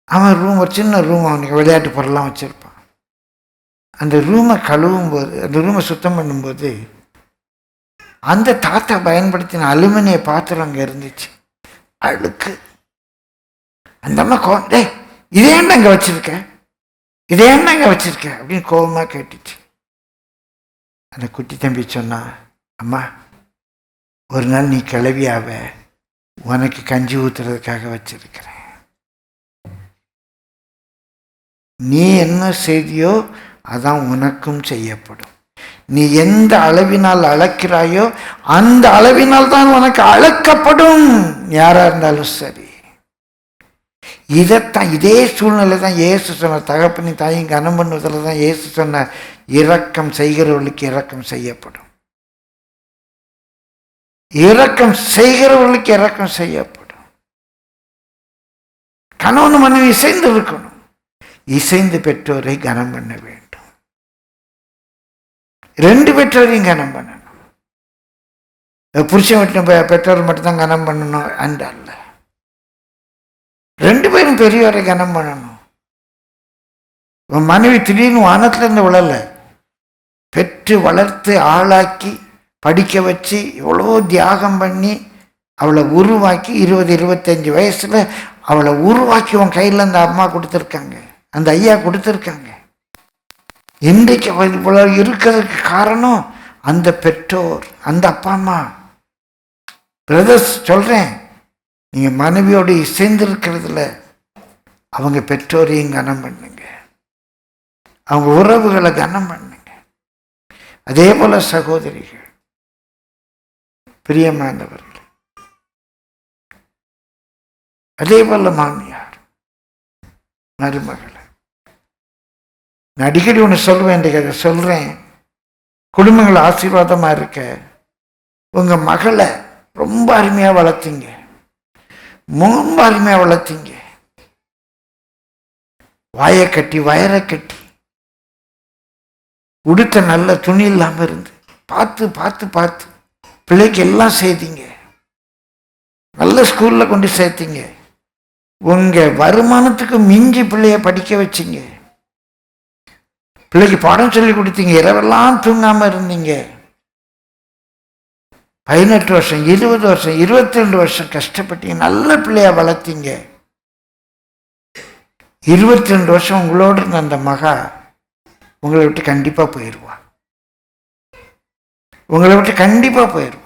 [SPEAKER 1] அவன் ரூம், ஒரு சின்ன ரூம், அவனுக்கு விளையாட்டு பொருள்லாம் வச்சுருப்பான். அந்த ரூமை கழுவும் போது, அந்த ரூமை சுத்தம் பண்ணும்போது அந்த தாத்தா பயன்படுத்தின அலுமினிய பாத்திரம் அங்கே இருந்துச்சு, அழுக்கு. அந்த அம்மா டேய் இதே என்ன அங்கே வச்சிருக்க, இதே என்ன அங்கே வச்சிருக்க அப்படின்னு கோபமாக கேட்டுச்சு. அந்த குட்டி தம்பி சொன்னா, அம்மா ஒரு நாள் நீ கிளவியாவ, உனக்கு கஞ்சி ஊத்துறதுக்காக வச்சிருக்கிறேன். நீ என்ன செய்தியோ அதான் உனக்கும் செய்யப்படும். நீ எந்த அளவினால் அளக்கிறாயோ அந்த அளவினால் தான் உனக்கு அளக்கப்படும், யாரா இருந்தாலும் சரி. இதைத்தான், இதே சூழ்நிலை தான் இயேசு சொன்ன, தகப்பனி தாயும் கனம் பண்ணுவதில் தான் இயேசு சொன்ன, இரக்கம் செய்கிறவர்களுக்கு இரக்கம் செய்யப்படும், இரக்கம் செய்கிறவர்களுக்கு இரக்கம் செய்யப்படும். கணவன் மனைவி இசைந்து இருக்கணும், இசைந்து பெற்றோரை கனம் பண்ண வேண்டும். 2 பெற்றோரையும் கனம் பண்ணணும். புருஷன் வீட்டு பெற்றோர் மட்டும்தான் கனம் பண்ணணும் அந்த அல்ல, 2 பேரும் பெரியவரை கனம் பண்ணணும். உன் மனைவி திடீர்னு வானத்திலிருந்து விழல, பெற்று வளர்த்து ஆளாக்கி படிக்க வச்சு எவ்வளோ தியாகம் பண்ணி அவளை உருவாக்கி 20-25 வயசுல அவளை உருவாக்கி உன் கையில் அந்த அம்மா கொடுத்துருக்காங்க, அந்த ஐயா கொடுத்துருக்காங்க. இன்றைக்கு இவ்வளோ இருக்கிறதுக்கு காரணம் அந்த பெற்றோர், அந்த அப்பா அம்மா. பிரதர்ஸ் சொல்கிறேன், நீங்கள் மனைவியோடு இசைந்திருக்கிறதுல அவங்க பெற்றோரையும் கனம் பண்ணுங்க, அவங்க உறவுகளை கனம் பண்ணுங்க. அதே போல சகோதரிகள், பிரியமானவர்கள், அதே போல மாமியார் மருமகளை. நான் அடிக்கடி ஒன்று சொல்லுவேன், அதை சொல்கிறேன். குடும்பங்கள் ஆசீர்வாதமாக இருக்க உங்கள் மகளை ரொம்ப அருமையாக வளர்த்தீங்க, ரொம்ப அருமையாக வளர்த்தீங்க. வாயை கட்டி வயரை கட்டி உடுத்த நல்ல துணி இல்லாமல் இருந்து பார்த்து பார்த்து பார்த்து பிள்ளைக்கு எல்லாம் செய்தீங்க, நல்ல ஸ்கூலில் கொண்டு சேர்த்தீங்க, உங்கள் வருமானத்துக்கு மிஞ்சி பிள்ளைய படிக்க வச்சிங்க, பிள்ளைக்கு பாடம் சொல்லி கொடுத்தீங்க, இரவெல்லாம் தூங்காமல் இருந்தீங்க. 18 வருஷம் 20 வருஷம் 22 வருஷம் கஷ்டப்பட்டீங்க, நல்ல பிள்ளையா வளர்த்தீங்க. 22 வருஷம் உங்களோடு இருந்த அந்த மகா உங்களை விட்டு கண்டிப்பாக போயிடுவா, உங்களை விட்டு கண்டிப்பாக போயிடுவா.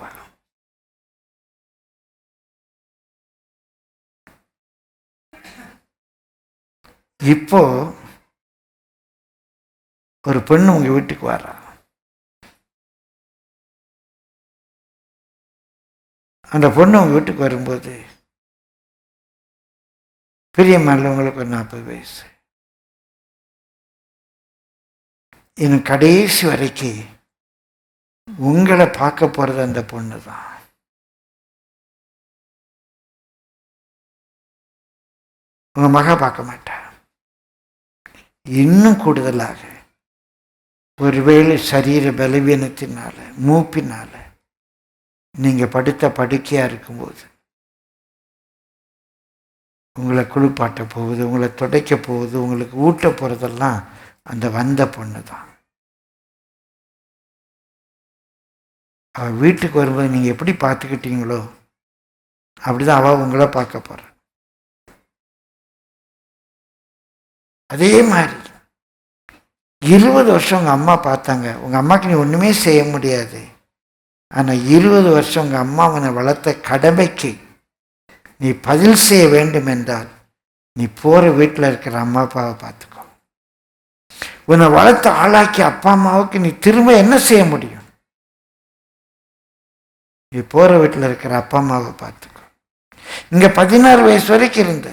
[SPEAKER 1] இப்போ ஒரு பெண்ணு உங்க வீட்டுக்கு வரா, அந்த பொண்ணு உங்க வீட்டுக்கு வரும்போது பிரியமான உங்களுக்கு ஒரு 40 வயசு, இன்னும் கடைசி வரைக்கும் உங்களை பார்க்க போறது அந்த பொண்ணு தான். உங்க மகா பார்க்க மாட்டா. இன்னும் கூடுதலாக ஒருவேளை சரீர பலவீனத்தினால மூப்பினால நீங்க படுத்த படுக்கையா இருக்கும்போது உங்களை குளிப்பாட்ட போகுது, உங்களை துடைக்க போகுது, உங்களுக்கு ஊட்ட போறதெல்லாம் அந்த வந்த பொண்ணு தான். அவ வீட்டுக்கு வரும்போது நீங்க எப்படி பார்த்துக்கிட்டீங்களோ அப்படிதான் அவ உங்களை பார்க்க போற. அதே மாதிரி 20 வருஷம் உங்க அம்மா பார்த்தாங்க, உங்க அம்மாக்கு நீ ஒண்ணுமே செய்ய முடியாது. ஆனா 20 வருஷம் உங்க அம்மா உன்னை வளர்த்த கடமைக்கு நீ பதில் செய்ய வேண்டும் என்றால் நீ போற வீட்டில் இருக்கிற அம்மா அப்பாவை பார்த்துக்கோ. உன்னை வளர்த்த ஆளாக்கி அப்பா அம்மாவுக்கு நீ திரும்ப என்ன செய்ய முடியும்? நீ போற வீட்டில் இருக்கிற அப்பா அம்மாவை பார்த்துக்கோ. இங்க 16 வயசு வரைக்கும் இருந்த,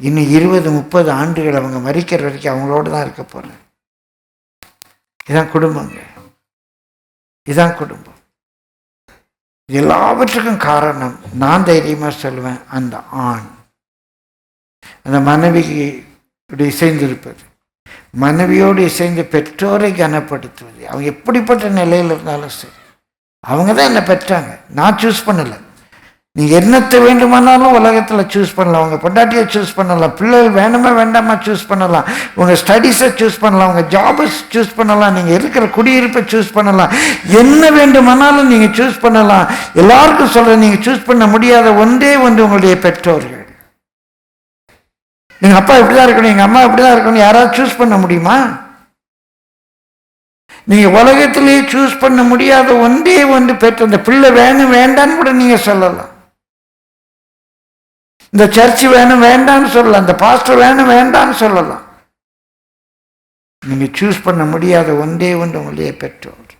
[SPEAKER 1] இன்னும் 20-30 ஆண்டுகள் அவங்க மரிக்கிற வரைக்கும் அவங்களோட தான் இருக்க போறேன். இதான் குடும்பங்க, இதான் குடும்பம். எல்லாவற்றுக்கும் காரணம் நான் தைரியமா சொல்லுவேன், அந்த ஆண் அந்த மனைவியோடு இசைந்திருப்பது, மனைவியோடு இசைந்து பெற்றோரை கனப்படுத்துவது. அவங்க எப்படிப்பட்ட நிலையில் இருந்தாலும் சரி, அவங்க தான் என்னை பெற்றாங்க, நான் சூஸ் பண்ணலை. நீங்கள் என்னத்தை வேண்டுமானாலும் உலகத்தில் சூஸ் பண்ணலாம். உங்கள் பொண்டாட்டியை சூஸ் பண்ணலாம், பிள்ளைகள் வேணுமா வேண்டாமா சூஸ் பண்ணலாம், உங்கள் ஸ்டடீஸை சூஸ் பண்ணலாம், உங்கள் ஜாபை சூஸ் பண்ணலாம், நீங்கள் இருக்கிற குடியிருப்பை சூஸ் பண்ணலாம், என்ன வேண்டுமானாலும் நீங்கள் சூஸ் பண்ணலாம். எல்லாருக்கும் சொல்கிறேன், நீங்கள் சூஸ் பண்ண முடியாத ஒன்றே ஒன்று உங்களுடைய பெற்றோர்கள். எங்கள் அப்பா இப்படி தான் இருக்கணும், எங்கள் அம்மா இப்படி தான் இருக்கணும், யாராவது சூஸ் பண்ண முடியுமா? நீங்கள் உலகத்திலேயே சூஸ் பண்ண முடியாத ஒன்றே ஒன்று பெற்ற அந்த பிள்ளை வேணும் வேண்டான்னு கூட நீங்கள் சொல்லலாம். இந்த சர்ச்சு வேணும் வேண்டான்னு சொல்லலாம், இந்த பாஸ்டர் வேணும் வேண்டான்னு சொல்லலாம். நீங்கள் சூஸ் பண்ண முடியாத ஒன்றே ஒன்று உங்களுடைய பெற்றோர்.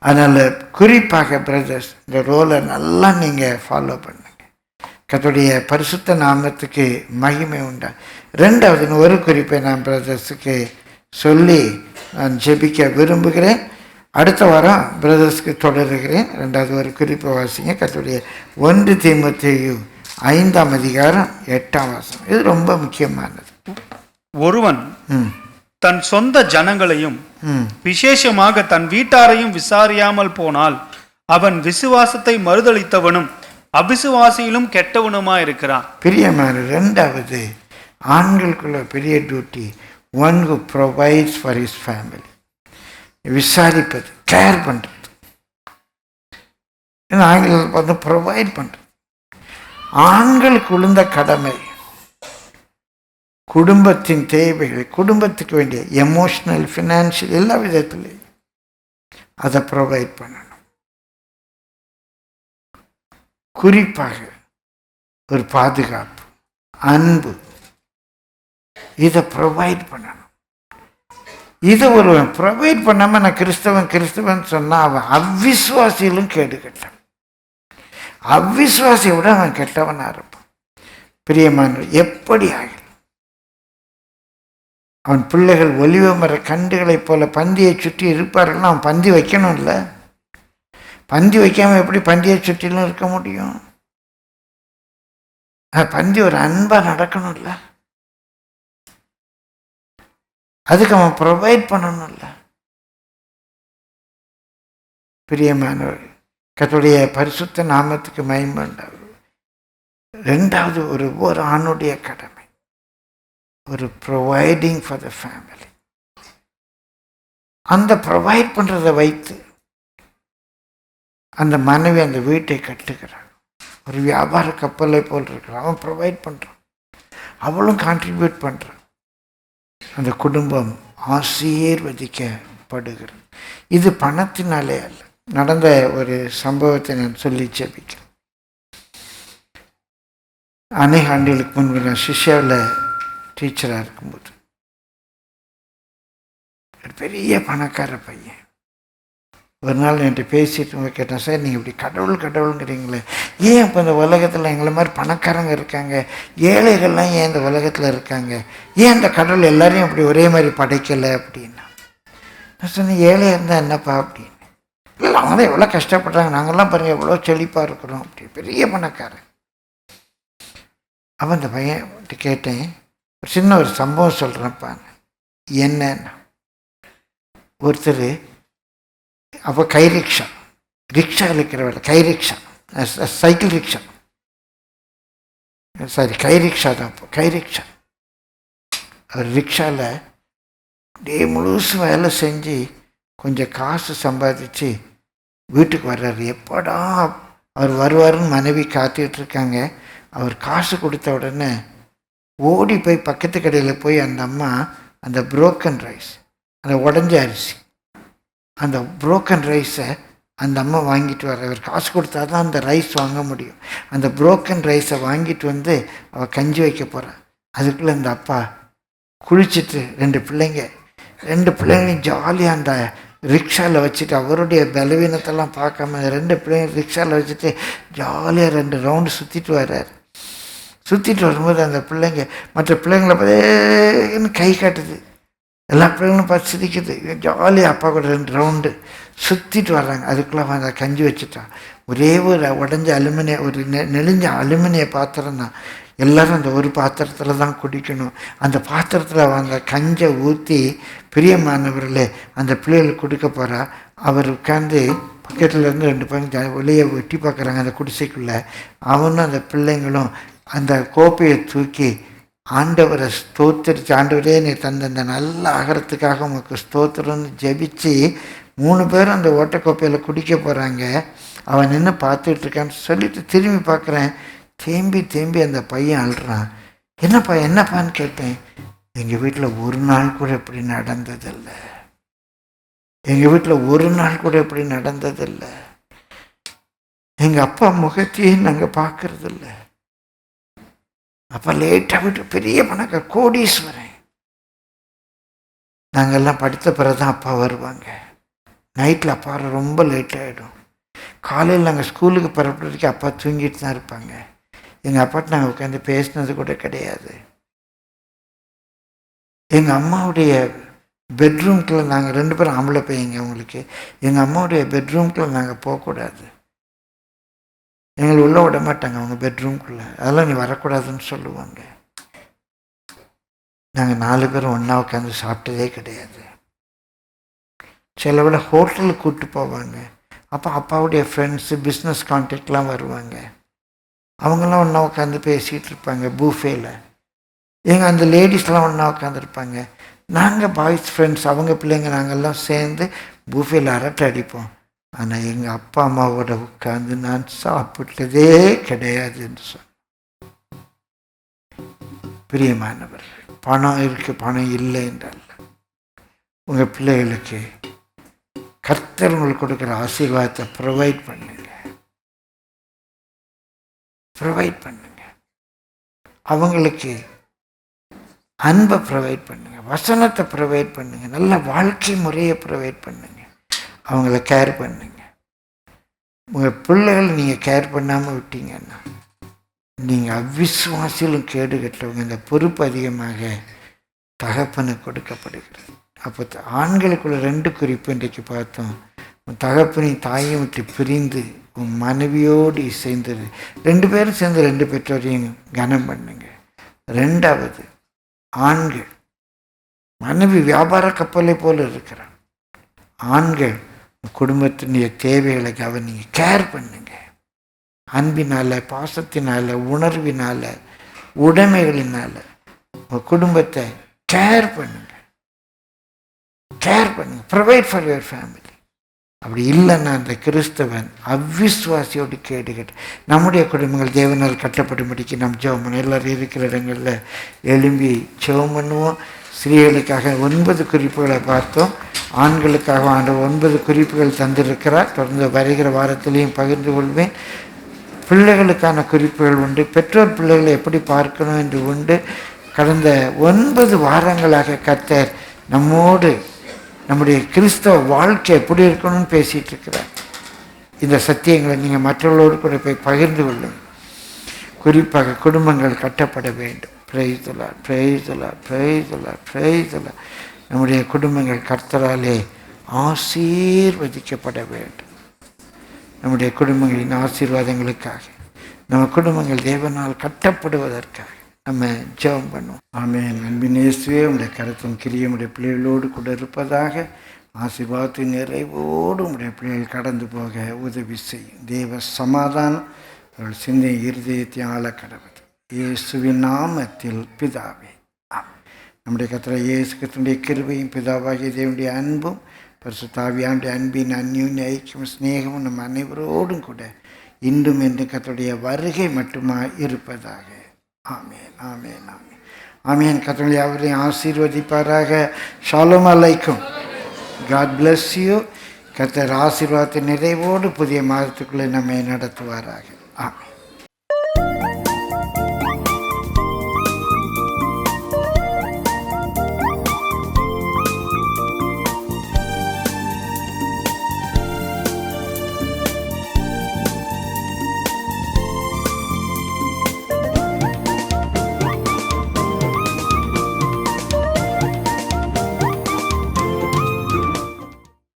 [SPEAKER 1] அதனால் குறிப்பாக பிரதர்ஸ், இந்த ரோலை நல்லா நீங்கள் ஃபாலோ பண்ணுங்க. கர்த்தருடைய பரிசுத்த நாமத்துக்கு மகிமை உண்டா. ரெண்டாவது ஒரு குறிப்பை நான் பிரதர்ஸுக்கு சொல்லி நான் ஜெபிக்க விரும்புகிறேன். அடுத்த வாரம் பிரதர்ஸ்க்கு தொடருகிறேன். ரெண்டாவது ஒரு குறிப்பை வாசிங்க. கர்த்தருடைய 1 தீமோத்தேயு 5:8. இது ரொம்ப முக்கியமானது.
[SPEAKER 4] ஒருவன் தன் சொந்த ஜனங்களையும் விசேஷமாக தன் வீட்டாரையும் விசாரியாமல் போனால் அவன் விசுவாசத்தை மறுதளித்தவனும் அவிசுவாசியிலும் கெட்டவனுமா இருக்கிறான்.
[SPEAKER 1] பிரியமான ரெண்டாவது ஆண்களுக்குள்ள பெரிய duty, one who provides for his family. விசாரிப்பது, கேர் பண்ணுறது. ஏன்னா ஆண்கள் பார்த்து ப்ரொவைட் பண்ணுறது. ஆண்களுக்கு உளுந்த கடமை குடும்பத்தின் தேவைகள், குடும்பத்துக்கு வேண்டிய எமோஷனல், ஃபினான்ஷியல் எல்லா விதத்துலையும் அதை ப்ரொவைட் பண்ணணும். குறிப்பாக ஒரு பாதுகாப்பு, அன்பு, இதை ப்ரொவைட் பண்ணணும். இதை ஒருவன் ப்ரொவைட் பண்ணாமல் நான் கிறிஸ்தவன் சொன்னால் அவன் அவ்விசுவாசியிலும் கேடு கெட்டான். அவ்விசுவாசியை விட அவன் கெட்டவனாக இருப்பான். பிரியமான எப்படி ஆகல அவன் பிள்ளைகள் ஒலிவ மர கண்டுகளைப் போல பந்தியை சுற்றி இருப்பார்கள்னா அவன் பந்தி வைக்கணும் இல்லை? பந்தி வைக்காமல் எப்படி பந்தியை சுற்றிலும் இருக்க முடியும்? பந்தி ஒரு அன்பாக நடக்கணும் இல்லை? அதுக்கு அவன் ப்ரொவைட் பண்ணணும்ல. பிரியமானவர், கர்த்தருடைய பரிசுத்த நாமத்துக்கு மகிமை உண்டாகும். ரெண்டாவது ஒரு ஆணுடைய கடமை, ஒரு ப்ரொவைடிங் ஃபார் த ஃபேமிலி. அந்த ப்ரொவைட் பண்ணுறதை வைத்து அந்த மனைவி அந்த வீட்டை கட்டுகிறாள். ஒரு வியாபார கப்பலை போல் இருக்கிறான். அவன் ப்ரொவைட் பண்ணுறான், அவளும் கான்ட்ரிபியூட் பண்ணுறான். அந்த குடும்பம் ஆசீர்வதிக்கப்படுகிறது. இது பணத்தினாலே அல்ல. நடந்த ஒரு சம்பவத்தை நான் சொல்லி ஜெபிக்கிறேன். அநேக ஆண்டுகளுக்கு முன்பு நான் சிஷ்யாவில் டீச்சராக இருக்கும்போது ஒரு பெரிய பணக்கார பையன் ஒரு நாள் என்கிட்ட பேசிட்டு கேட்டேன், சார் நீங்கள் இப்படி கடவுளுங்கிறீங்களே, ஏன் இப்போ இந்த உலகத்தில் எங்களை மாதிரி பணக்காரங்க இருக்காங்க, ஏழைகள்லாம் ஏன் இந்த உலகத்தில் இருக்காங்க, ஏன் இந்த கடவுள் எல்லாரையும் அப்படி ஒரே மாதிரி படைக்கலை அப்படின்னா. நான் சொன்னேன், ஏழையாக இருந்தால் என்னப்பா அப்படின்னு. இல்லை, அவங்க தான் எவ்வளோ கஷ்டப்படுறாங்க, நாங்கள்லாம் பாருங்கள் எவ்வளோ செழிப்பாக இருக்கிறோம் அப்படி. பெரிய பணக்காரன். அவன் அந்த பையன் கேட்டேன், ஒரு சின்ன ஒரு சம்பவம் சொல்கிறேன்ப்பா. என்னன்னா, ஒருத்தர் அப்போ ரிக்ஷா இருக்கிற வேலை, சைக்கிள் ரிக்ஷா, ரிக்ஷா தான். அப்போ ரிக்ஷா, அவர் ரிக்ஷாவில் டே முழுசும் வேலை செஞ்சு கொஞ்சம் காசு சம்பாதிச்சு வீட்டுக்கு வர்றாரு. எப்படா அவர் வருவாருன்னு மனைவி காத்துட்ருக்காங்க. அவர் காசு கொடுத்த உடனே ஓடி போய் பக்கத்து கடையில் போய் அந்த அம்மா அந்த புரோக்கன் ரைஸ், அந்த உடஞ்ச அரிசி, அந்த புரோக்கன் ரைஸை அந்த அம்மா வாங்கிட்டு வர. அவர் காசு கொடுத்தா தான் அந்த ரைஸ் வாங்க முடியும். அந்த புரோக்கன் ரைஸை வாங்கிட்டு வந்து அவள் கஞ்சி வைக்க போகிறாள். அதுக்குள்ளே அந்த அப்பா குளிச்சுட்டு ரெண்டு பிள்ளைங்களையும் ஜாலியாக அந்த ரிக்ஷாவில் வச்சுட்டு, அவருடைய பலவீனத்தெல்லாம் பார்க்காம ரெண்டு பிள்ளைங்க ரிக்ஷாவில் வச்சுட்டு ஜாலியாக 2 ரவுண்டு சுற்றிட்டு வர்றார். சுற்றிட்டு வரும்போது அந்த மற்ற பிள்ளைங்களை பார்த்தேன்னு கை காட்டுது. எல்லா பிள்ளைங்களும் பார்த்து சிரிக்குது. ஜாலியாக அப்பா கூட 2 ரவுண்டு சுற்றிட்டு வர்றாங்க. அதுக்குள்ளே அந்த கஞ்சி வச்சுட்டான். ஒரே ஒரு உடஞ்ச ஒரு நெளிஞ்ச அலுமினிய பாத்திரம் தான். எல்லோரும் அந்த ஒரு பாத்திரத்தில் தான் குடிக்கணும். அந்த பாத்திரத்தில் அந்த கஞ்சை ஊற்றி பிரியமானவர்களே அந்த பிள்ளைகளுக்கு கொடுக்க போகிறா. அவர் உட்காந்து
[SPEAKER 3] பக்கத்தில் இருந்து 2 பையன் வெளியே வெட்டி பார்க்குறாங்க அந்த குடிசைக்குள்ளே. அவனும் அந்த பிள்ளைங்களும் அந்த கோப்பையை தூக்கி ஆண்டவரை ஸ்தோத்திரிச்சு, ஆண்டவரே நீ தந்த அந்த நல்ல ஆகாரத்துக்காக உங்களுக்கு ஸ்தோத்திரம்னு ஜெபிச்சு 3 பேரும் அந்த ஓட்டக்கோப்பையில் குடிக்க போகிறாங்க. அவன் நின்று பார்த்துட்டு இருக்கான்னு சொல்லிட்டு திரும்பி பார்க்குறேன். தேம்பி அந்த பையன் அழுறான். என்னப்பான்னு கேட்டேன். எங்கள் வீட்டில் ஒரு நாள் கூட இப்படி நடந்ததில்லை. எங்கள் வீட்டில் ஒரு நாள் கூட இப்படி நடந்ததில்லை. எங்கள் அப்பா முகத்தையே நாங்கள் பார்க்கறதில்ல. அப்பா லேட்டாக விட்டு பெரிய பணக்கார கோடீஸ்வரன். நாங்கள்லாம் படித்த பிறகு தான் அப்பா வருவாங்க. நைட்டில் அப்பா ரொம்ப லேட் ஆகிடும். காலையில் நாங்கள் ஸ்கூலுக்கு புறப்படுறதுக்கு அப்பா தூங்கிட்டு தான் இருப்பாங்க. எங்கள் அப்பாட்ட நாங்கள் உட்காந்து பேசினது கூட கிடையாது. எங்கள் அம்மாவுடைய பெட்ரூம்குள்ளே நாங்கள் 2 பேரும் ஆம்பளை பையங்க அவங்களுக்கு. எங்கள் அம்மாவுடைய பெட்ரூம்குள்ளே நாங்கள் போகக்கூடாது. எங்களை உள்ளே விட மாட்டாங்க அவங்க பெட்ரூம்குள்ளே. அதெல்லாம் நீ வரக்கூடாதுன்னு சொல்லுவாங்க. நாங்கள் 4 பேரும் ஒன்றா உட்காந்து சாப்பிட்டதே கிடையாது. சில வேளை ஹோட்டலுக்கு கூப்பிட்டு போவாங்க. அப்போ அப்பாவுடைய ஃப்ரெண்ட்ஸு பிஸ்னஸ் கான்டாக்ட்லாம் வருவாங்க. அவங்களாம் ஒன்றா உட்காந்து பேசிகிட்டு இருப்பாங்க பூஃபேல. எங்கள் அந்த லேடிஸ்லாம் ஒன்றா உட்காந்துருப்பாங்க. நாங்கள் பாய்ஸ் ஃப்ரெண்ட்ஸ் அவங்க பிள்ளைங்க நாங்கள்லாம் சேர்ந்து பூஃபேல அரட்டை அடிப்போம். ஆனால் எங்கள் அப்பா அம்மாவோட உட்காந்து நான் சாப்பிட்டதே கிடையாதுன்னு சொன்னேன். பிரியமானவர்கள், பணம் இருக்குது பணம் இல்லை என்றால் உங்கள் பிள்ளைகளுக்கு கர்த்தர் உங்களுக்கு கொடுக்குற ஆசீர்வாதத்தை ப்ரொவைட் பண்ணுங்க. அவங்களுக்கு அன்பை ப்ரொவைட் பண்ணுங்க, வசனத்தை ப்ரொவைட் பண்ணுங்க, நல்ல வாழ்க்கை முறையை ப்ரொவைட் பண்ணுங்க. அவங்கள கேர் பண்ணுங்க. உங்கள் பிள்ளைகளை நீங்கள் கேர் பண்ணாமல் விட்டீங்கன்னா நீங்கள் அவிசுவாசியிலும் கேடு கட்டவங்க. இந்த பொறுப்பு அதிகமாக தகப்பனுக்கு கொடுக்கப்படுகிறது. அப்போ ஆண்களுக்குள்ள 2 குறிப்பு இன்றைக்கு பார்த்தோம். உன் தகப்பனையும் தாயும் விட்டு பிரிந்து உன் மனைவியோடு சேர்ந்தது. 2 பேரும் சேர்ந்து 2 பெற்றோரையும் கனம் பண்ணுங்க. 2வது, ஆண்கள் மனைவி வியாபார கப்பலை போல இருக்கிறான். ஆண்கள் குடும்பத்தினுடைய தேவைகளை கவனிங்க, கேர் பண்ணுங்க. அன்பினால், பாசத்தினால், உணர்வினால், உடைமைகளினால் உங்கள் குடும்பத்தை கேர் பண்ணுங்க. Provide for your family. அப்படி இல்லைன்னா அந்த கிறிஸ்தவன் அவ்விசுவாசியோடு கேடுகட்டு. நம்முடைய குடும்பங்கள் தேவனால் கட்டப்படும்படிக்கு நம் ஜெபம் பண்ண எல்லோரும் இருக்கிற இடங்களில் எழும்பி ஜெபம் பண்ணுவோம். ஸ்திரீகளுக்காக 9 குறிப்புகளை பார்த்தோம். ஆண்களுக்காக ஆண்டவர் 9 குறிப்புகள் தந்திருக்கிறார். தொடர்ந்து வருகிற வாரத்திலையும் பகிர்ந்து கொள்வேன். பிள்ளைகளுக்கான குறிப்புகள் உண்டு. பெற்றோர் பிள்ளைகளை எப்படி பார்க்கணும் என்று உண்டு. கடந்த 9 வாரங்களாக கர்த்தர் நம்மோடு நம்முடைய கிறிஸ்தவ வாழ்க்கை எப்படி இருக்கணும்னு பேசிகிட்டு இருக்கிறார். இந்த சத்தியங்களை நீங்கள் மற்றவர்களோடு கூட போய் பகிர்ந்து கொள்ளுங்கள். குறிப்பாக குடும்பங்கள் கட்டப்பட வேண்டும். Praise the Lord, praise the Lord, praise the Lord, praise the Lord. நம்முடைய குடும்பங்கள் கர்த்தராலே ஆசீர்வதிக்கப்பட வேண்டும். நம்முடைய குடும்பங்களின் ஆசீர்வாதங்களுக்காக, நம்ம குடும்பங்கள் தேவனால் கட்டப்படுவதற்காக நம்ம ஜெபம் பண்ணுவோம். ஆமென். அன்பின் இயேசுவே, உடைய கருத்தும் கிரியும் உடைய பிள்ளைகளோடு கூட இருப்பதாக. ஆசீர்வாதத்தின் நிறைவோடு உடைய பிள்ளைகள் கடந்து போக உதவி செய்யும். தேவ சமாதானம் அவர்கள் சிந்தை இருதயத்தை ஆள கடவுள் இயேசுவின் நாமத்தில் பிதாவே. நம்முடைய கர்த்தர் இயேசு கிறிஸ்துவின் கிருபையும் பிதாவாகிய தேவனுடைய அன்பும் பரிசுத்த ஆவியானுடைய அன்பின் அந்யோன்ய ஐக்கியம் சிநேகமும் நம் அனைவரோடும் கூட இன்றும் என்று கர்த்தருடைய வருகை மட்டுமாய் இருப்பதாக. ஆமென், ஆமென், ஆமென், ஆமென். கர்த்தர் யாவரையும் ஆசீர்வதிப்பாராக. ஷாலோம் அலைக்கும். God bless you. கர்த்தர் ஆசீர்வாதத்தின் நிறைவோடு புதிய மாதத்துக்குள்ளே நம்மை நடத்துவாராக. ஆமென்.